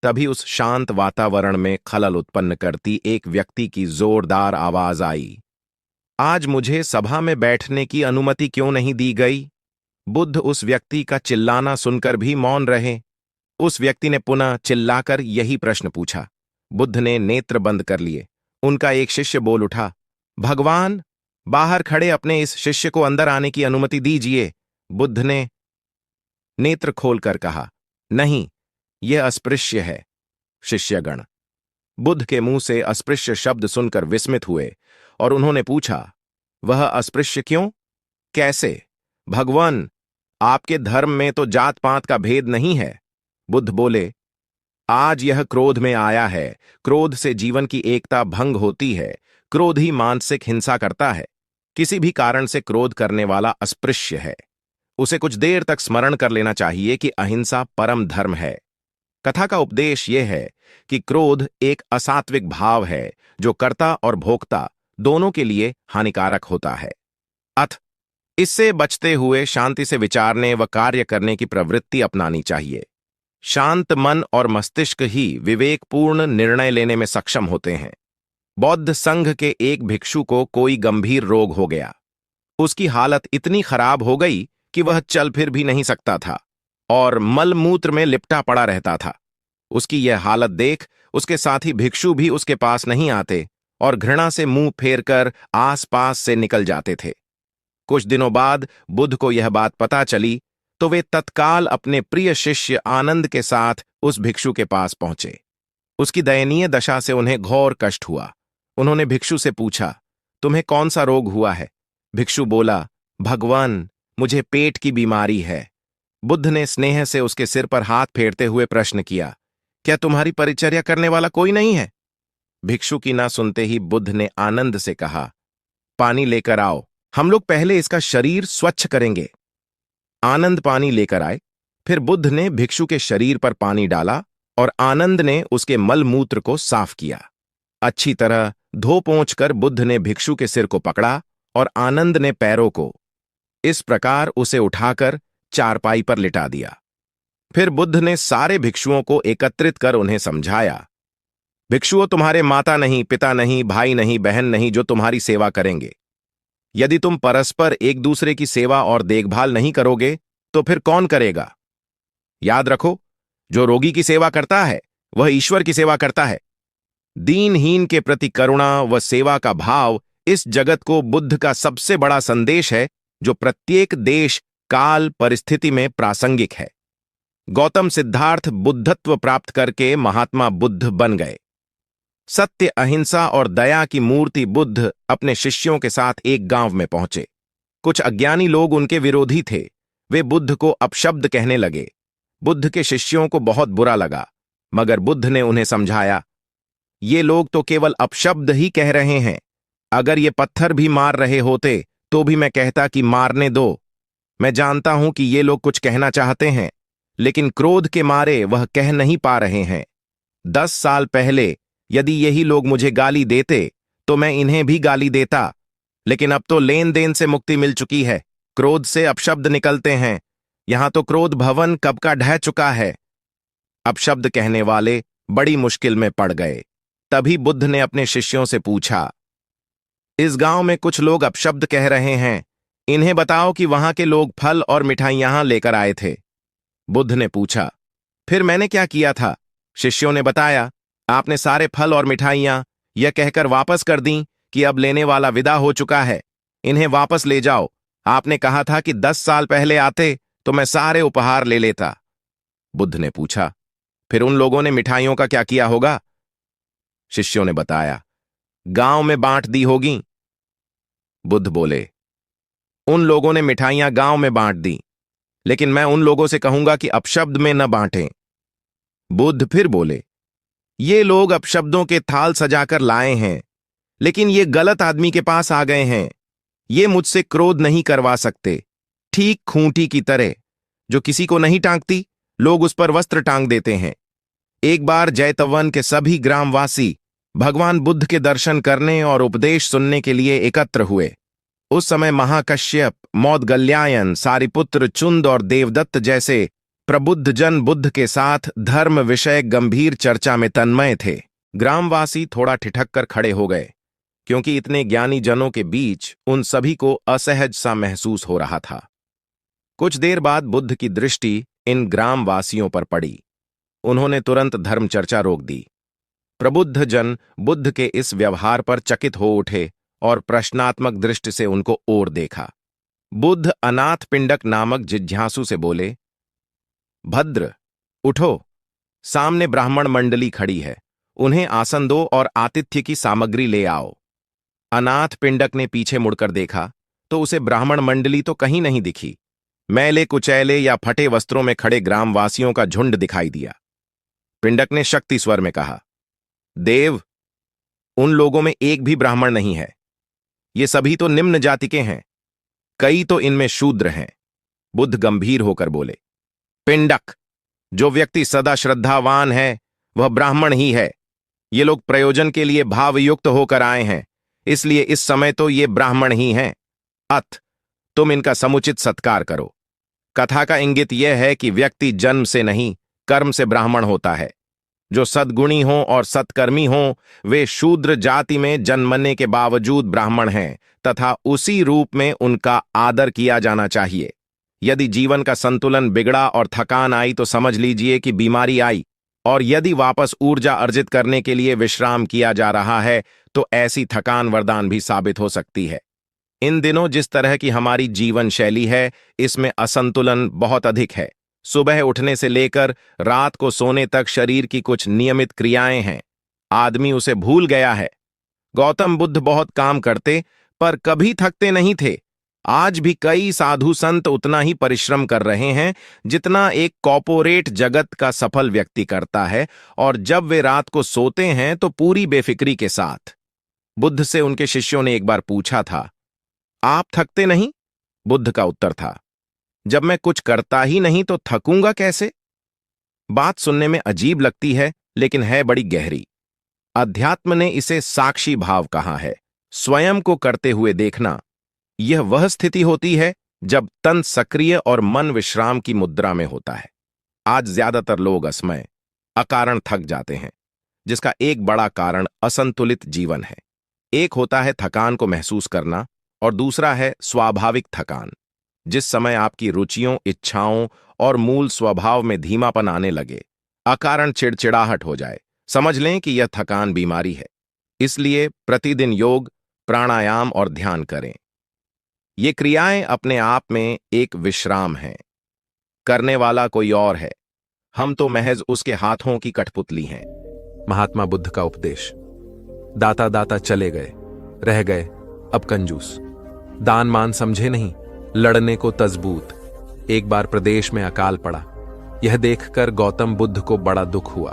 S4: तभी उस शांत वातावरण में खलल उत्पन्न करती एक व्यक्ति की जोरदार आवाज आई, आज मुझे सभा में बैठने की अनुमति क्यों नहीं दी गई? बुद्ध उस व्यक्ति का चिल्लाना सुनकर भी मौन रहे। उस व्यक्ति ने पुनः चिल्लाकर यही प्रश्न पूछा। बुद्ध ने नेत्र बंद कर लिए। उनका एक शिष्य बोल उठा, भगवान, बाहर खड़े अपने इस शिष्य को अंदर आने की अनुमति दीजिए। बुद्ध ने नेत्र खोलकर कहा, नहीं, यह अस्पृश्य है। शिष्यगण, बुद्ध के मुंह से अस्पृश्य शब्द सुनकर विस्मित हुए और उन्होंने पूछा, वह अस्पृश्य क्यों? कैसे? भगवान, आपके धर्म में तो जात पात का भेद नहीं है। बुद्ध बोले, आज यह क्रोध में आया है। क्रोध से जीवन की एकता भंग होती है। क्रोध ही मानसिक हिंसा करता है। किसी भी कारण से क्रोध करने वाला अस्पृश्य है। उसे कुछ देर तक स्मरण कर लेना चाहिए कि अहिंसा परम धर्म है। कथा का उपदेश यह है कि क्रोध एक असात्विक भाव है जो कर्ता और भोक्ता दोनों के लिए हानिकारक होता है। इससे बचते हुए शांति से विचारने व कार्य करने की प्रवृत्ति अपनानी चाहिए। शांत मन और मस्तिष्क ही विवेकपूर्ण निर्णय लेने में सक्षम होते हैं। बौद्ध संघ के एक भिक्षु को कोई गंभीर रोग हो गया। उसकी हालत इतनी खराब हो गई कि वह चल फिर भी नहीं सकता था और मलमूत्र में लिपटा पड़ा रहता था। उसकी यह हालत देख उसके साथी भिक्षु भी उसके पास नहीं आते और घृणा से मुंह फेरकर आसपास से निकल जाते थे। कुछ दिनों बाद बुद्ध को यह बात पता चली तो वे तत्काल अपने प्रिय शिष्य आनंद के साथ उस भिक्षु के पास पहुंचे। उसकी दयनीय दशा से उन्हें घोर कष्ट हुआ। उन्होंने भिक्षु से पूछा, तुम्हें कौन सा रोग हुआ है? भिक्षु बोला, भगवान, मुझे पेट की बीमारी है। बुद्ध ने स्नेह से उसके सिर पर हाथ फेरते हुए प्रश्न किया, क्या तुम्हारी परिचर्या करने वाला कोई नहीं है? भिक्षु की ना सुनते ही बुद्ध ने आनंद से कहा, पानी लेकर आओ, हम लोग पहले इसका शरीर स्वच्छ करेंगे। आनंद पानी लेकर आए। फिर बुद्ध ने भिक्षु के शरीर पर पानी डाला और आनंद ने उसके मलमूत्र को साफ किया। अच्छी तरह धो पोंछकर बुद्ध ने भिक्षु के सिर को पकड़ा और आनंद ने पैरों को। इस प्रकार उसे उठाकर चारपाई पर लिटा दिया। फिर बुद्ध ने सारे भिक्षुओं को एकत्रित कर उन्हें समझाया, भिक्षुओं, तुम्हारे माता नहीं, पिता नहीं, भाई नहीं, बहन नहीं जो तुम्हारी सेवा करेंगे। यदि तुम परस्पर एक दूसरे की सेवा और देखभाल नहीं करोगे तो फिर कौन करेगा? याद रखो, जो रोगी की सेवा करता है वह ईश्वर की सेवा करता है। दीनहीन के प्रति करुणा व सेवा का भाव इस जगत को बुद्ध का सबसे बड़ा संदेश है जो प्रत्येक देश, काल, परिस्थिति में प्रासंगिक है। गौतम सिद्धार्थ बुद्धत्व प्राप्त करके महात्मा बुद्ध बन गए। सत्य, अहिंसा और दया की मूर्ति बुद्ध अपने शिष्यों के साथ एक गांव में पहुंचे। कुछ अज्ञानी लोग उनके विरोधी थे। वे बुद्ध को अपशब्द कहने लगे। बुद्ध के शिष्यों को बहुत बुरा लगा, मगर बुद्ध ने उन्हें समझाया, ये लोग तो केवल अपशब्द ही कह रहे हैं। अगर ये पत्थर भी मार रहे होते तो भी मैं कहता कि मारने दो। मैं जानता हूं कि ये लोग कुछ कहना चाहते हैं, लेकिन क्रोध के मारे वह कह नहीं पा रहे हैं। 10 साल पहले यदि यही लोग मुझे गाली देते तो मैं इन्हें भी गाली देता, लेकिन अब तो लेन देन से मुक्ति मिल चुकी है। क्रोध से अपशब्द निकलते हैं। यहां तो क्रोध भवन कब का ढह चुका है। अपशब्द कहने वाले बड़ी मुश्किल में पड़ गए। तभी बुद्ध ने अपने शिष्यों से पूछा, इस गांव में कुछ लोग अपशब्द कह रहे हैं, इन्हें बताओ कि वहां के लोग फल और मिठाइयां लेकर आए थे। बुद्ध ने पूछा, फिर मैंने क्या किया था? शिष्यों ने बताया, आपने सारे फल और मिठाइयां यह कहकर वापस कर दी कि अब लेने वाला विदा हो चुका है, इन्हें वापस ले जाओ। आपने कहा था कि 10 साल पहले आते तो मैं सारे उपहार ले लेता। बुद्ध ने पूछा, फिर उन लोगों ने मिठाइयों का क्या किया होगा? शिष्यों ने बताया, गांव में बांट दी होगी। बुद्ध बोले, उन लोगों ने मिठाइयां गांव में बांट दी, लेकिन मैं उन लोगों से कहूंगा कि अपशब्द में न बांटें। बुद्ध फिर बोले, ये लोग अपशब्दों के थाल सजाकर लाए हैं, लेकिन ये गलत आदमी के पास आ गए हैं। ये मुझसे क्रोध नहीं करवा सकते। ठीक खूंटी की तरह जो किसी को नहीं टांगती, लोग उस पर वस्त्र टांग देते हैं। एक बार जैतवन के सभी ग्रामवासी भगवान बुद्ध के दर्शन करने और उपदेश सुनने के लिए एकत्र हुए। उस समय महाकश्यप, मौदगल्यायन, सारिपुत्र, चुंद और देवदत्त जैसे प्रबुद्ध जन बुद्ध के साथ धर्म विषय गंभीर चर्चा में तन्मय थे। ग्रामवासी थोड़ा ठिठक कर खड़े हो गए, क्योंकि इतने ज्ञानी जनों के बीच उन सभी को असहज सा महसूस हो रहा था। कुछ देर बाद बुद्ध की दृष्टि इन ग्रामवासियों पर पड़ी। उन्होंने तुरंत धर्म चर्चा रोक दी। प्रबुद्ध जन बुद्ध के इस व्यवहार पर चकित हो उठे और प्रश्नात्मक दृष्टि से उनको ओर देखा। बुद्ध अनाथ पिंडक नामक जिज्ञासु से बोले, भद्र, उठो, सामने ब्राह्मण मंडली खड़ी है, उन्हें आसन दो और आतिथ्य की सामग्री ले आओ। अनाथ पिंडक ने पीछे मुड़कर देखा तो उसे ब्राह्मण मंडली तो कहीं नहीं दिखी। मैले कुचैले या फटे वस्त्रों में खड़े ग्रामवासियों का झुंड दिखाई दिया। पिंडक ने शक्ति स्वर में कहा, देव, उन लोगों में एक भी ब्राह्मण नहीं है। ये सभी तो निम्न जाति के हैं, कई तो इनमें शूद्र हैं। बुद्ध गंभीर होकर बोले, पिंडक, जो व्यक्ति सदा श्रद्धावान है वह ब्राह्मण ही है। ये लोग प्रयोजन के लिए भावयुक्त होकर आए हैं, इसलिए इस समय तो ये ब्राह्मण ही हैं। अत तुम इनका समुचित सत्कार करो। कथा का इंगित यह है कि व्यक्ति जन्म से नहीं, कर्म से ब्राह्मण होता है। जो सद्गुणी हों और सत्कर्मी हों, वे शूद्र जाति में जन्मने के बावजूद ब्राह्मण हैं तथा उसी रूप में उनका आदर किया जाना चाहिए। यदि जीवन का संतुलन बिगड़ा और थकान आई तो समझ लीजिए कि बीमारी आई, और यदि वापस ऊर्जा अर्जित करने के लिए विश्राम किया जा रहा है तो ऐसी थकान वरदान भी साबित हो सकती है। इन दिनों जिस तरह की हमारी जीवन शैली है, इसमें असंतुलन बहुत अधिक है। सुबह उठने से लेकर रात को सोने तक शरीर की कुछ नियमित क्रियाएं हैं, आदमी उसे भूल गया है। गौतम बुद्ध बहुत काम करते पर कभी थकते नहीं थे। आज भी कई साधु संत उतना ही परिश्रम कर रहे हैं जितना एक कॉर्पोरेट जगत का सफल व्यक्ति करता है, और जब वे रात को सोते हैं तो पूरी बेफिक्री के साथ। बुद्ध से उनके शिष्यों ने एक बार पूछा था, आप थकते नहीं? बुद्ध का उत्तर था, जब मैं कुछ करता ही नहीं तो थकूंगा कैसे? बात सुनने में अजीब लगती है लेकिन है बड़ी गहरी। अध्यात्म ने इसे साक्षी भाव कहा है। स्वयं को करते हुए देखना, यह वह स्थिति होती है जब तन सक्रिय और मन विश्राम की मुद्रा में होता है। आज ज्यादातर लोग असमय, अकारण थक जाते हैं, जिसका एक बड़ा कारण असंतुलित जीवन है। एक होता है थकान को महसूस करना और दूसरा है स्वाभाविक थकान। जिस समय आपकी रुचियों, इच्छाओं और मूल स्वभाव में धीमापन आने लगे, अकारण चिड़चिड़ाहट हो जाए, समझ लें कि यह थकान बीमारी है। इसलिए प्रतिदिन योग, प्राणायाम और ध्यान करें। ये क्रियाएं अपने आप में एक विश्राम हैं। करने वाला कोई और है, हम तो महज उसके हाथों की कठपुतली हैं।
S3: महात्मा बुद्ध का उपदेश। दाता दाता चले गए, रह गए अब कंजूस। दान मान समझे नहीं, लड़ने को तजबूत। एक बार प्रदेश में अकाल पड़ा। यह देखकर गौतम बुद्ध को बड़ा दुख हुआ।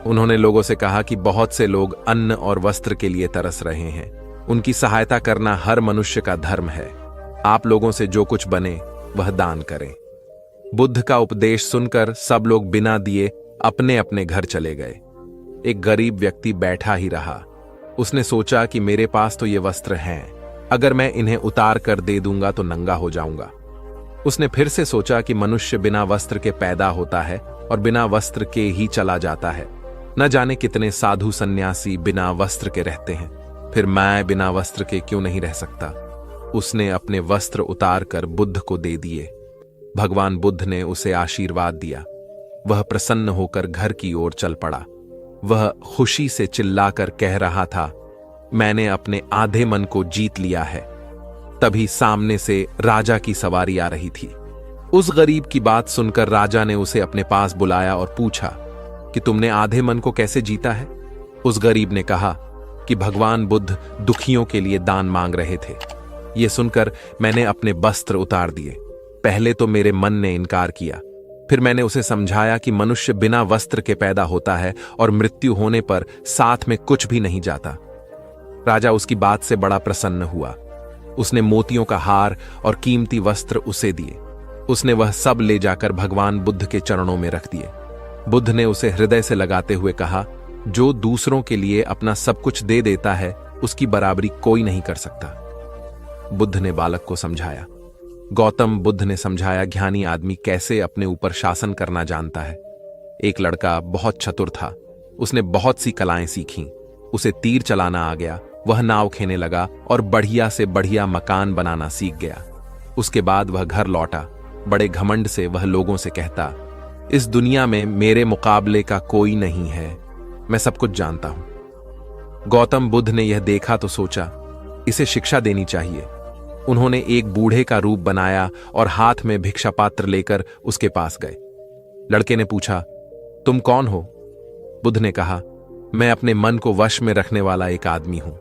S3: उन्होंने लोगों से कहा कि बहुत से लोग अन्न और वस्त्र के लिए तरस रहे हैं। उनकी सहायता करना हर मनुष्य का धर्म है। आप लोगों से जो कुछ बने वह दान करें। बुद्ध का उपदेश सुनकर सब लोग बिना दिए अपने अपने घर चले गए। एक गरीब व्यक्ति बैठा ही रहा। उसने सोचा कि मेरे पास तो ये वस्त्र हैं, अगर मैं इन्हें उतार कर दे दूंगा तो नंगा हो जाऊंगा। उसने फिर से सोचा कि मनुष्य बिना वस्त्र के पैदा होता है और बिना वस्त्र के ही चला जाता है। न जाने कितने साधु सन्यासी बिना वस्त्र के रहते हैं, फिर मैं बिना वस्त्र के क्यों नहीं रह सकता। उसने अपने वस्त्र उतार कर बुद्ध को दे दिए। भगवान बुद्ध ने उसे आशीर्वाद दिया। वह प्रसन्न होकर घर की ओर चल पड़ा। वह खुशी से चिल्लाकर कह रहा था, मैंने अपने आधे मन को जीत लिया है। तभी सामने से राजा की सवारी आ रही थी। उस गरीब की बात सुनकर राजा ने उसे अपने पास बुलाया और पूछा कि तुमने आधे मन को कैसे जीता है? उस गरीब ने कहा कि भगवान बुद्ध दुखियों के लिए दान मांग रहे थे। यह सुनकर मैंने अपने वस्त्र उतार दिए। पहले तो मेरे मन ने इनकार किया, फिर मैंने उसे समझाया कि मनुष्य बिना वस्त्र के पैदा होता है और मृत्यु होने पर साथ में कुछ भी नहीं जाता। राजा उसकी बात से बड़ा प्रसन्न हुआ। उसने मोतियों का हार और कीमती वस्त्र उसे दिए। उसने वह सब ले जाकर भगवान बुद्ध के चरणों में रख दिए। बुद्ध ने उसे हृदय से लगाते हुए कहा, जो दूसरों के लिए अपना सब कुछ दे देता है उसकी बराबरी कोई नहीं कर सकता। बुद्ध ने बालक को समझाया। गौतम बुद्ध ने समझाया ज्ञानी आदमी कैसे अपने ऊपर शासन करना जानता है। एक लड़का बहुत चतुर था। उसने बहुत सी कलाएं सीखीं। उसे तीर चलाना आ गया। वह नाव खेने लगा और बढ़िया से बढ़िया मकान बनाना सीख गया। उसके बाद वह घर लौटा। बड़े घमंड से वह लोगों से कहता, इस दुनिया में मेरे मुकाबले का कोई नहीं है, मैं सब कुछ जानता हूं। गौतम बुद्ध ने यह देखा तो सोचा, इसे शिक्षा देनी चाहिए। उन्होंने एक बूढ़े का रूप बनाया और हाथ में भिक्षा पात्र लेकर उसके पास गए। लड़के ने पूछा, तुम कौन हो? बुद्ध ने कहा, मैं अपने मन को वश में रखने वाला एक आदमी हूं।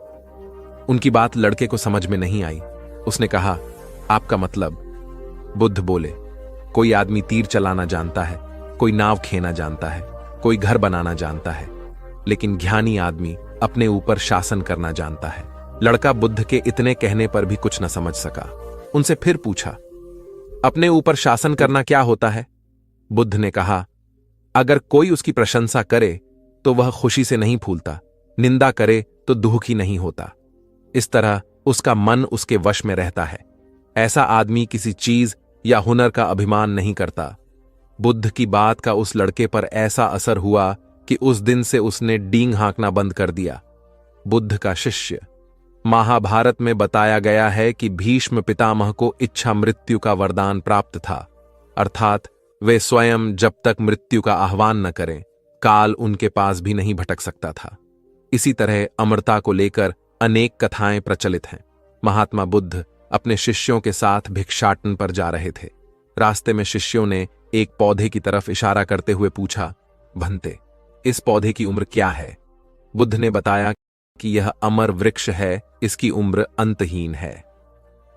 S3: उनकी बात लड़के को समझ में नहीं आई। उसने कहा, आपका मतलब? बुद्ध बोले, कोई आदमी तीर चलाना जानता है, कोई नाव खेना जानता है, कोई घर बनाना जानता है, लेकिन ज्ञानी आदमी अपने ऊपर शासन करना जानता है। लड़का बुद्ध के इतने कहने पर भी कुछ न समझ सका। उनसे फिर पूछा, अपने ऊपर शासन करना क्या होता है? बुद्ध ने कहा, अगर कोई उसकी प्रशंसा करे तो वह खुशी से नहीं फूलता, निंदा करे तो दुखी नहीं होता। इस तरह उसका मन उसके वश में रहता है। ऐसा आदमी किसी चीज या हुनर का अभिमान नहीं करता। बुद्ध की बात का उस लड़के पर ऐसा असर हुआ कि उस दिन से उसने डींग हाँकना बंद कर दिया। बुद्ध का शिष्य। महाभारत में बताया गया है कि भीष्म पितामह को इच्छा मृत्यु का वरदान प्राप्त था, अर्थात वे स्वयं जब तक मृत्यु का आह्वान न करें, काल उनके पास भी नहीं भटक सकता था। इसी तरह अमरता को लेकर अनेक कथाएं प्रचलित हैं। महात्मा बुद्ध अपने शिष्यों के साथ भिक्षाटन पर जा रहे थे। रास्ते में शिष्यों ने एक पौधे की तरफ इशारा करते हुए पूछा, भंते, इस पौधे की उम्र क्या है? बुद्ध ने बताया कि यह अमर वृक्ष है, इसकी उम्र अंतहीन है।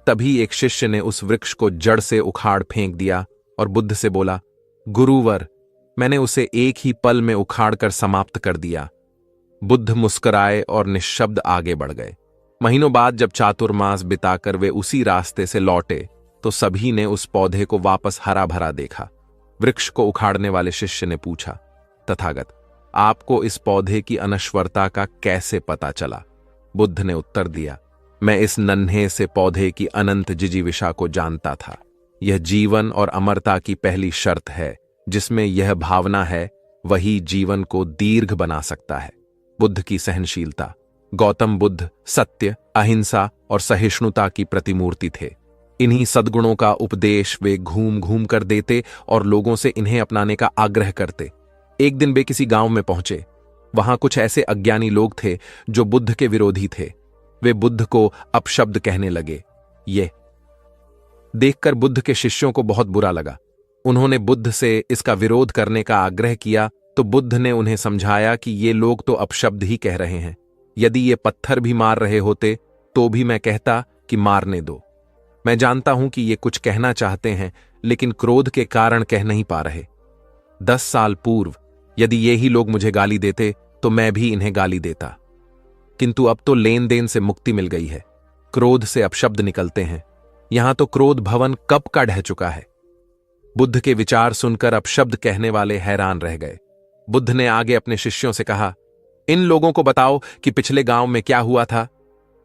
S3: तभी एक शिष्य ने उस वृक्ष को जड़ से उखाड़ फेंक दिया और बुद्ध से बोला, गुरुवर, मैंने उसे एक ही पल में उखाड़ कर समाप्त कर दिया। बुद्ध मुस्कुराए और निश्शब्द आगे बढ़ गए। महीनों बाद जब चातुर्मास बिताकर वे उसी रास्ते से लौटे तो सभी ने उस पौधे को वापस हरा भरा देखा। वृक्ष को उखाड़ने वाले शिष्य ने पूछा, तथागत, आपको इस पौधे की अनश्वरता का कैसे पता चला? बुद्ध ने उत्तर दिया, मैं इस नन्हे से पौधे की अनंत जिजीविषा को जानता था। यह जीवन और अमरता की पहली शर्त है। जिसमें यह भावना है वही जीवन को दीर्घ बना सकता है। बुद्ध की सहनशीलता। गौतम बुद्ध सत्य, अहिंसा और सहिष्णुता की प्रतिमूर्ति थे। इन्हीं सद्गुणों का उपदेश वे घूम घूम कर देते और लोगों से इन्हें अपनाने का आग्रह करते। एक दिन वे किसी गांव में पहुंचे। वहां कुछ ऐसे अज्ञानी लोग थे जो बुद्ध के विरोधी थे। वे बुद्ध को अपशब्द कहने लगे। ये देखकर बुद्ध के शिष्यों को बहुत बुरा लगा। उन्होंने बुद्ध से इसका विरोध करने का आग्रह किया तो बुद्ध ने उन्हें समझाया कि ये लोग तो अपशब्द ही कह रहे हैं। यदि ये पत्थर भी मार रहे होते तो भी मैं कहता कि मारने दो। मैं जानता हूं कि ये कुछ कहना चाहते हैं लेकिन क्रोध के कारण कह नहीं पा रहे। 10 साल पूर्व यदि ये ही लोग मुझे गाली देते तो मैं भी इन्हें गाली देता, किंतु अब तो लेन देन से मुक्ति मिल गई है। क्रोध से अपशब्द निकलते हैं। यहां तो क्रोध भवन कब का ढह चुका है। बुद्ध के विचार सुनकर अपशब्द कहने वाले हैरान रह गए। बुद्ध ने आगे अपने शिष्यों से कहा, इन लोगों को बताओ कि पिछले गांव में क्या हुआ था।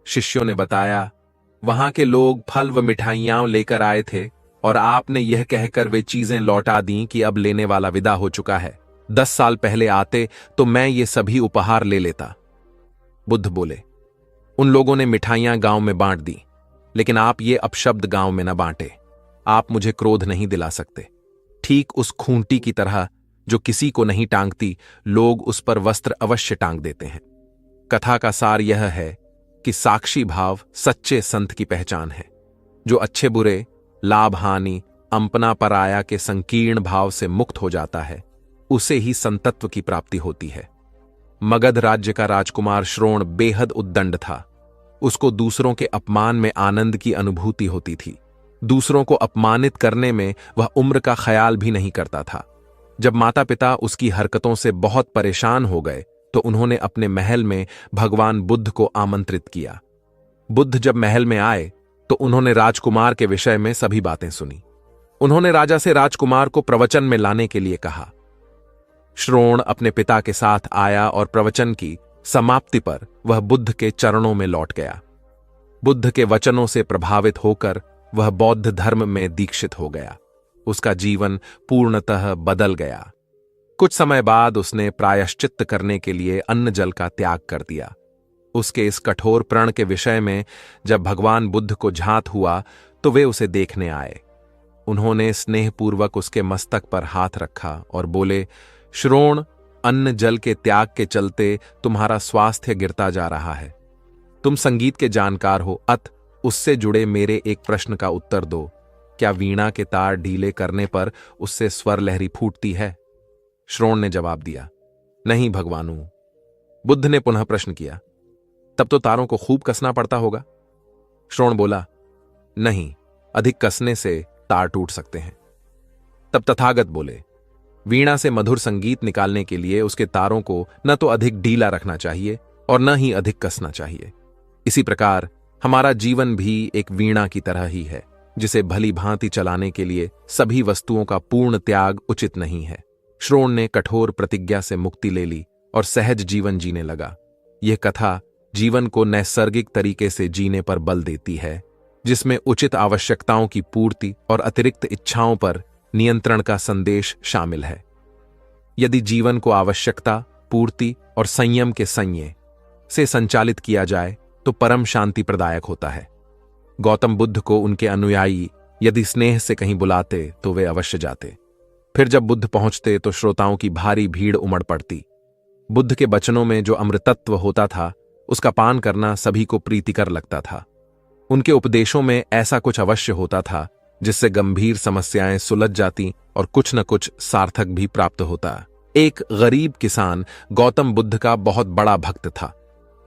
S3: शिष्यों ने बताया, वहां के लोग फल व मिठाइयां लेकर आए थे और आपने यह कहकर वे चीजें लौटा दी कि अब लेने वाला विदा हो चुका है। 10 साल पहले आते तो मैं ये सभी उपहार ले लेता। बुद्ध बोले, उन लोगों ने मिठाइयां गांव में बांट दी, लेकिन आप ये अपशब्द गांव में न बांटे। आप मुझे क्रोध नहीं दिला सकते। ठीक उस खूंटी की तरह जो किसी को नहीं टांगती, लोग उस पर वस्त्र अवश्य टांग देते हैं। कथा का सार यह है कि साक्षी भाव सच्चे संत की पहचान है। जो अच्छे बुरे, लाभ हानि, अंपना पराया के संकीर्ण भाव से मुक्त हो जाता है, उसे ही संतत्व की प्राप्ति होती है। मगध राज्य का राजकुमार श्रोण बेहद उद्दंड था। उसको दूसरों के अपमान में आनंद की अनुभूति होती थी। दूसरों को अपमानित करने में वह उम्र का ख्याल भी नहीं करता था। जब माता पिता उसकी हरकतों से बहुत परेशान हो गए तो उन्होंने अपने महल में भगवान बुद्ध को आमंत्रित किया। बुद्ध जब महल में आए तो उन्होंने राजकुमार के विषय में सभी बातें सुनी। उन्होंने राजा से राजकुमार को प्रवचन में लाने के लिए कहा। श्रोण अपने पिता के साथ आया और प्रवचन की समाप्ति पर वह बुद्ध के चरणों में लौट गया। बुद्ध के वचनों से प्रभावित होकर वह बौद्ध धर्म में दीक्षित हो गया। उसका जीवन पूर्णतः बदल गया। कुछ समय बाद उसने प्रायश्चित्त करने के लिए अन्न जल का त्याग कर दिया। उसके इस कठोर प्रण के विषय में जब भगवान बुद्ध को झांत हुआ तो वे उसे देखने आए। उन्होंने स्नेहपूर्वक उसके मस्तक पर हाथ रखा और बोले, श्रोण, अन्न जल के त्याग के चलते तुम्हारा स्वास्थ्य गिरता जा रहा है। तुम संगीत के जानकार हो, अत उससे जुड़े मेरे एक प्रश्न का उत्तर दो। क्या वीणा के तार ढीले करने पर उससे स्वर लहरी फूटती है? श्रोण ने जवाब दिया, नहीं भगवानु, बुद्ध ने पुनः प्रश्न किया, तब तो तारों को खूब कसना पड़ता होगा। श्रोण बोला, नहीं, अधिक कसने से तार टूट सकते हैं। तब तथागत बोले, वीणा से मधुर संगीत निकालने के लिए उसके तारों को न तो अधिक ढीला रखना चाहिए और न ही अधिक कसना चाहिए। इसी प्रकार हमारा जीवन भी एक वीणा की तरह ही है, जिसे भली भांति चलाने के लिए सभी वस्तुओं का पूर्ण त्याग उचित नहीं है। श्रोण ने कठोर प्रतिज्ञा से मुक्ति ले ली और सहज जीवन जीने लगा। यह कथा जीवन को नैसर्गिक तरीके से जीने पर बल देती है, जिसमें उचित आवश्यकताओं की पूर्ति और अतिरिक्त इच्छाओं पर नियंत्रण का संदेश शामिल है। यदि जीवन को आवश्यकता, पूर्ति और संयम के संयम से संचालित किया जाए तो परम शांति प्रदायक होता है। गौतम बुद्ध को उनके अनुयायी यदि स्नेह से कहीं बुलाते तो वे अवश्य जाते। फिर जब बुद्ध पहुंचते तो श्रोताओं की भारी भीड़ उमड़ पड़ती। बुद्ध के वचनों में जो अमृतत्व होता था, उसका पान करना सभी को प्रीतिकर लगता था। उनके उपदेशों में ऐसा कुछ अवश्य होता था जिससे गंभीर समस्याएं सुलझ जाती और कुछ न कुछ सार्थक भी प्राप्त होता। एक गरीब किसान गौतम बुद्ध का बहुत बड़ा भक्त था।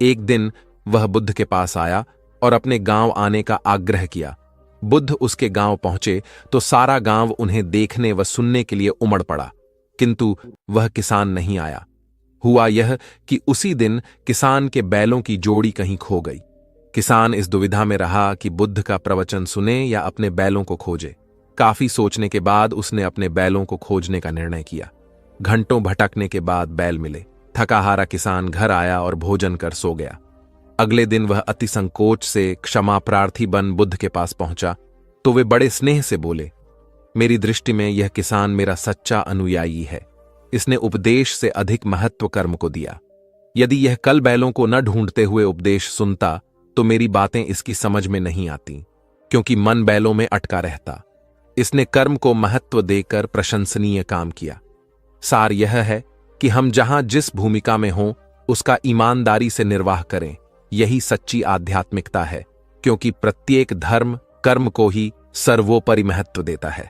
S3: एक दिन वह बुद्ध के पास आया और अपने गांव आने का आग्रह किया। बुद्ध उसके गांव पहुंचे तो सारा गांव उन्हें देखने व सुनने के लिए उमड़ पड़ा, किंतु वह किसान नहीं आया। हुआ यह कि उसी दिन किसान के बैलों की जोड़ी कहीं खो गई। किसान इस दुविधा में रहा कि बुद्ध का प्रवचन सुने या अपने बैलों को खोजे। काफी सोचने के बाद उसने अपने बैलों को खोजने का निर्णय किया। घंटों भटकने के बाद बैल मिले। थकाहारा किसान घर आया और भोजन कर सो गया। अगले दिन वह अति संकोच से क्षमा प्रार्थी बन बुद्ध के पास पहुंचा तो वे बड़े स्नेह से बोले, मेरी दृष्टि में यह किसान मेरा सच्चा अनुयायी है। इसने उपदेश से अधिक महत्व कर्म को दिया। यदि यह कल बैलों को न ढूंढते हुए उपदेश सुनता तो मेरी बातें इसकी समझ में नहीं आती, क्योंकि मन बैलों में अटका रहता। इसने कर्म को महत्व देकर प्रशंसनीय काम किया। सार यह है कि हम जहां जिस भूमिका में हों उसका ईमानदारी से निर्वाह करें। यही सच्ची आध्यात्मिकता है, क्योंकि प्रत्येक धर्म कर्म को ही सर्वोपरि महत्व देता है।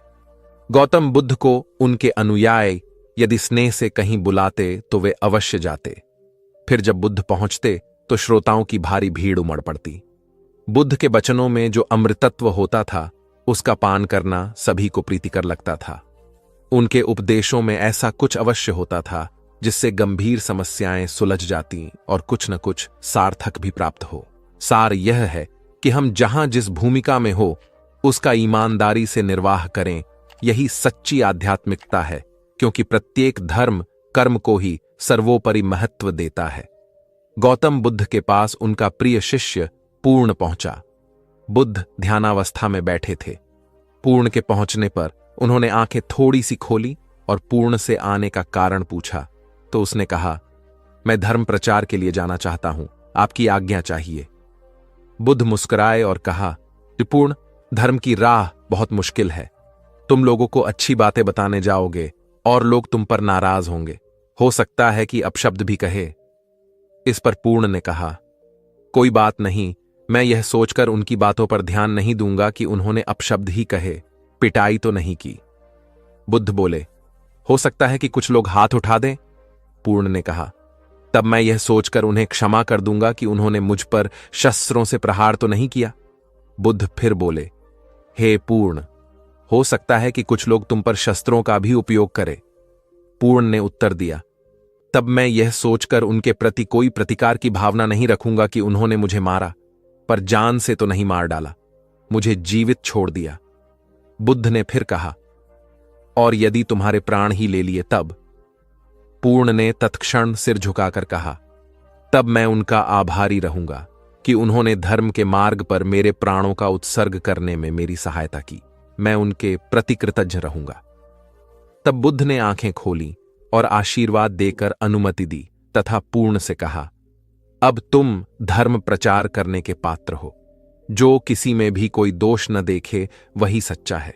S3: गौतम बुद्ध को उनके अनुयायी यदि स्नेह से कहीं बुलाते तो वे अवश्य जाते। फिर जब बुद्ध पहुंचते तो श्रोताओं की भारी भीड़ उमड़ पड़ती। बुद्ध के वचनों में जो अमृतत्व होता था, उसका पान करना सभी को प्रीतिकर लगता था। उनके उपदेशों में ऐसा कुछ अवश्य होता था जिससे गंभीर समस्याएं सुलझ जाती और कुछ न कुछ सार्थक भी प्राप्त हो। सार यह है कि हम जहां जिस भूमिका में हो उसका ईमानदारी से निर्वाह करें। यही सच्ची आध्यात्मिकता है, क्योंकि प्रत्येक धर्म कर्म को ही सर्वोपरि महत्व देता है। गौतम बुद्ध के पास उनका प्रिय शिष्य पूर्ण पहुंचा। बुद्ध ध्यानावस्था में बैठे थे। पूर्ण के पहुंचने पर उन्होंने आंखें थोड़ी सी खोली और पूर्ण से आने का कारण पूछा तो उसने कहा, मैं धर्म प्रचार के लिए जाना चाहता हूं, आपकी आज्ञा चाहिए। बुद्ध मुस्कुराए और कहा, पूर्ण, धर्म की राह बहुत मुश्किल है। तुम लोगों को अच्छी बातें बताने जाओगे और लोग तुम पर नाराज होंगे। हो सकता है कि अपशब्द भी कहे। इस पर पूर्ण ने कहा, कोई बात नहीं, मैं यह सोचकर उनकी बातों पर ध्यान नहीं दूंगा कि उन्होंने अपशब्द ही कहे, पिटाई तो नहीं की। बुद्ध बोले, हो सकता है कि कुछ लोग हाथ उठा दें। पूर्ण ने कहा, तब मैं यह सोचकर उन्हें क्षमा कर दूंगा कि उन्होंने मुझ पर शस्त्रों से प्रहार तो नहीं किया। बुद्ध फिर बोले, हे पूर्ण, हो सकता है कि कुछ लोग तुम पर शस्त्रों का भी उपयोग करें। पूर्ण ने उत्तर दिया, तब मैं यह सोचकर उनके प्रति कोई प्रतिकार की भावना नहीं रखूंगा कि उन्होंने मुझे मारा, पर जान से तो नहीं मार डाला, मुझे जीवित छोड़ दिया। बुद्ध ने फिर कहा, और यदि तुम्हारे प्राण ही ले लिए तब? पूर्ण ने तत्क्षण सिर झुकाकर कहा, तब मैं उनका आभारी रहूंगा कि उन्होंने धर्म के मार्ग पर मेरे प्राणों का उत्सर्ग करने में मेरी सहायता की। मैं उनके प्रति कृतज्ञ रहूंगा। तब बुद्ध ने आंखें खोली और आशीर्वाद देकर अनुमति दी तथा पूर्ण से कहा, अब तुम धर्म प्रचार करने के पात्र हो। जो किसी में भी कोई दोष न देखे वही सच्चा है।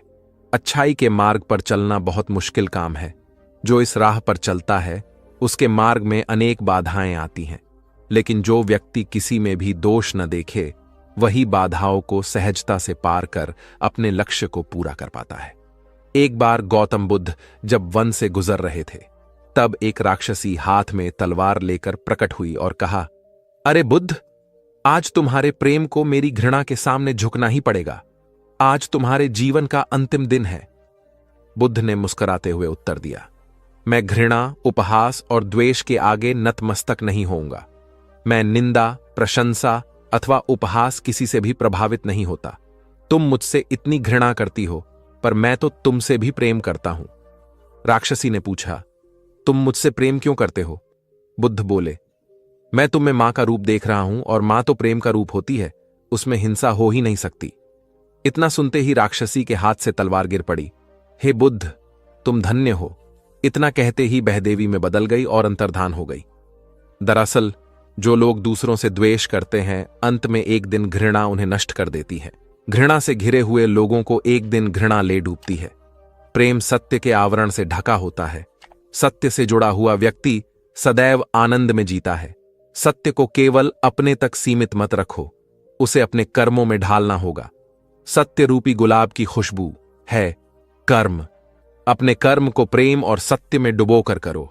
S3: अच्छाई के मार्ग पर चलना बहुत मुश्किल काम है। जो इस राह पर चलता है उसके मार्ग में अनेक बाधाएं आती हैं, लेकिन जो व्यक्ति किसी में भी दोष न देखे वही बाधाओं को सहजता से पार कर अपने लक्ष्य को पूरा कर पाता है। एक बार गौतम बुद्ध जब वन से गुजर रहे थे तब एक राक्षसी हाथ में तलवार लेकर प्रकट हुई और कहा, अरे बुद्ध, आज तुम्हारे प्रेम को मेरी घृणा के सामने झुकना ही पड़ेगा। आज तुम्हारे जीवन का अंतिम दिन है। बुद्ध ने मुस्कुराते हुए उत्तर दिया, मैं घृणा, उपहास और द्वेष के आगे नतमस्तक नहीं होऊंगा। मैं निंदा, प्रशंसा अथवा उपहास किसी से भी प्रभावित नहीं होता। तुम मुझसे इतनी घृणा करती हो, पर मैं तो तुमसे भी प्रेम करता हूं। राक्षसी ने पूछा, तुम मुझसे प्रेम क्यों करते हो? बुद्ध बोले, मैं तुम में मां का रूप देख रहा हूं और मां तो प्रेम का रूप होती है, उसमें हिंसा हो ही नहीं सकती। इतना सुनते ही राक्षसी के हाथ से तलवार गिर पड़ी। हे बुद्ध, तुम धन्य हो। इतना कहते ही बहदेवी में बदल गई और अंतर्धान हो गई। दरअसल जो लोग दूसरों से द्वेष करते हैं, अंत में एक दिन घृणा उन्हें नष्ट कर देती है। घृणा से घिरे हुए लोगों को एक दिन घृणा ले डूबती है। प्रेम सत्य के आवरण से ढका होता है। सत्य से जुड़ा हुआ व्यक्ति सदैव आनंद में जीता है। सत्य को केवल अपने तक सीमित मत रखो, उसे अपने कर्मों में ढालना होगा। सत्य रूपी गुलाब की खुशबू है कर्म। अपने कर्म को प्रेम और सत्य में डुबोकर करो।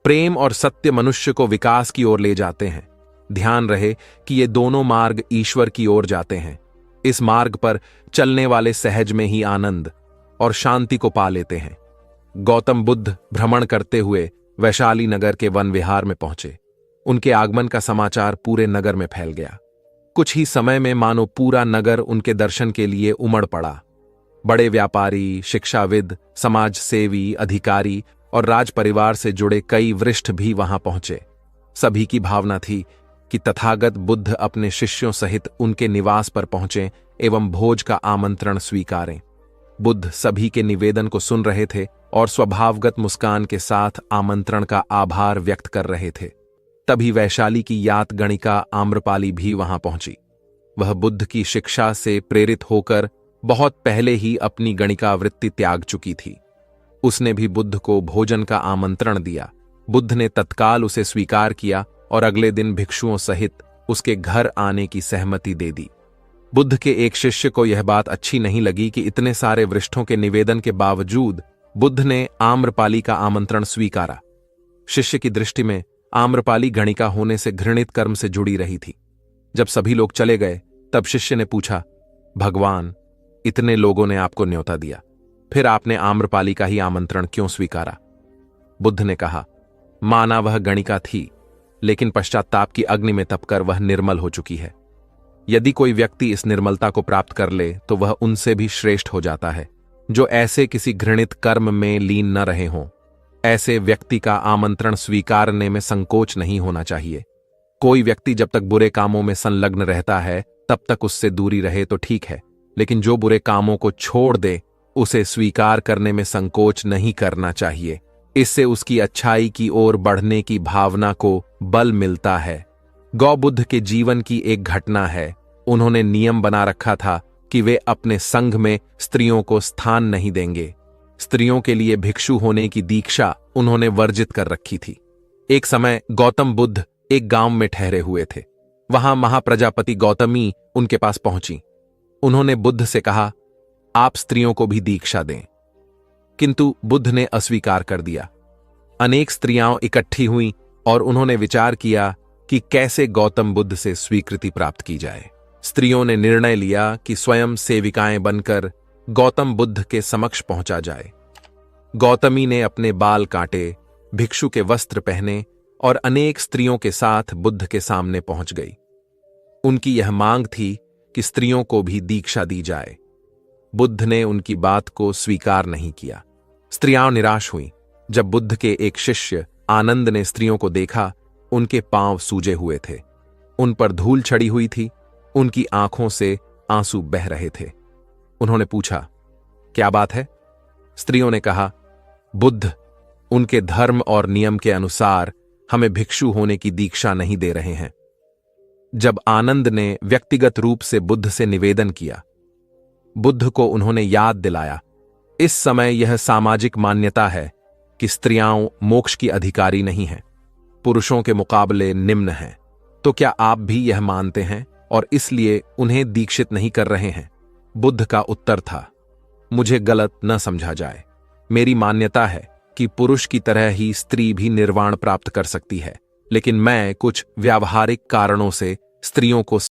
S3: प्रेम और सत्य मनुष्य को विकास की ओर ले जाते हैं। ध्यान रहे कि ये दोनों मार्ग ईश्वर की ओर जाते हैं। इस मार्ग पर चलने वाले सहज में ही आनंद और शांति को पा लेते हैं। गौतम बुद्ध भ्रमण करते हुए वैशाली नगर के वन विहार में पहुंचे। उनके आगमन का समाचार पूरे नगर में फैल गया। कुछ ही समय में मानो पूरा नगर उनके दर्शन के लिए उमड़ पड़ा। बड़े व्यापारी, शिक्षाविद, समाज सेवी, अधिकारी और राज परिवार से जुड़े कई वरिष्ठ भी वहां पहुंचे। सभी की भावना थी कि तथागत बुद्ध अपने शिष्यों सहित उनके निवास पर पहुंचे एवं भोज का आमंत्रण स्वीकारें। बुद्ध सभी के निवेदन को सुन रहे थे और स्वभावगत मुस्कान के साथ आमंत्रण का आभार व्यक्त कर रहे थे। तभी वैशाली की यात गणिका आम्रपाली भी वहां पहुंची। वह बुद्ध की शिक्षा से प्रेरित होकर बहुत पहले ही अपनी गणिका वृत्ति त्याग चुकी थी। उसने भी बुद्ध को भोजन का आमंत्रण दिया। बुद्ध ने तत्काल उसे स्वीकार किया और अगले दिन भिक्षुओं सहित उसके घर आने की सहमति दे दी। बुद्ध के एक शिष्य को यह बात अच्छी नहीं लगी कि इतने सारे वरिष्ठों के निवेदन के बावजूद बुद्ध ने आम्रपाली का आमंत्रण स्वीकारा। शिष्य की दृष्टि में आम्रपाली गणिका होने से घृणित कर्म से जुड़ी रही थी। जब सभी लोग चले गए तब शिष्य ने पूछा, भगवान, इतने लोगों ने आपको न्योता दिया, फिर आपने आम्रपाली का ही आमंत्रण क्यों स्वीकारा? बुद्ध ने कहा, माना वह गणिका थी, लेकिन पश्चाताप की अग्नि में तपकर वह निर्मल हो चुकी है। यदि कोई व्यक्ति इस निर्मलता को प्राप्त कर ले तो वह उनसे भी श्रेष्ठ हो जाता है जो ऐसे किसी घृणित कर्म में लीन न रहे हों। ऐसे व्यक्ति का आमंत्रण स्वीकारने में संकोच नहीं होना चाहिए। कोई व्यक्ति जब तक बुरे कामों में संलग्न रहता है तब तक उससे दूरी रहे तो ठीक है, लेकिन जो बुरे कामों को छोड़ दे उसे स्वीकार करने में संकोच नहीं करना चाहिए। इससे उसकी अच्छाई की ओर बढ़ने की भावना को बल मिलता है। गौबुद्ध के जीवन की एक घटना है। उन्होंने नियम बना रखा था कि वे अपने संघ में स्त्रियों को स्थान नहीं देंगे। स्त्रियों के लिए भिक्षु होने की दीक्षा उन्होंने वर्जित कर रखी थी। एक समय गौतम बुद्ध एक गांव में ठहरे हुए थे। वहां महाप्रजापति गौतमी उनके पास पहुंची। उन्होंने बुद्ध से कहा, आप स्त्रियों को भी दीक्षा दें। किंतु बुद्ध ने अस्वीकार कर दिया। अनेक स्त्रियां इकट्ठी हुईं और उन्होंने विचार किया कि कैसे गौतम बुद्ध से स्वीकृति प्राप्त की जाए। स्त्रियों ने निर्णय लिया कि स्वयं सेविकाएं बनकर गौतम बुद्ध के समक्ष पहुंचा जाए। गौतमी ने अपने बाल काटे, भिक्षु के वस्त्र पहने और अनेक स्त्रियों के साथ बुद्ध के सामने पहुंच गई। उनकी यह मांग थी कि स्त्रियों को भी दीक्षा दी जाए। बुद्ध ने उनकी बात को स्वीकार नहीं किया। स्त्रियां निराश हुईं। जब बुद्ध के एक शिष्य आनंद ने स्त्रियों को देखा, उनके पांव सूजे हुए थे, उन पर धूल चढ़ी हुई थी, उनकी आंखों से आंसू बह रहे थे। उन्होंने पूछा, क्या बात है? स्त्रियों ने कहा, बुद्ध उनके धर्म और नियम के अनुसार हमें भिक्षु होने की दीक्षा नहीं दे रहे हैं। जब आनंद ने व्यक्तिगत रूप से बुद्ध से निवेदन किया, बुद्ध को उन्होंने याद दिलाया, इस समय यह सामाजिक मान्यता है कि स्त्रियां मोक्ष की अधिकारी नहीं हैं, पुरुषों के मुकाबले निम्न हैं। तो क्या आप भी यह मानते हैं और इसलिए उन्हें दीक्षित नहीं कर रहे हैं? बुद्ध का उत्तर था, मुझे गलत न समझा जाए। मेरी मान्यता है कि पुरुष की तरह ही स्त्री भी निर्वाण प्राप्त कर सकती है, लेकिन मैं कुछ व्यावहारिक कारणों से स्त्रियों को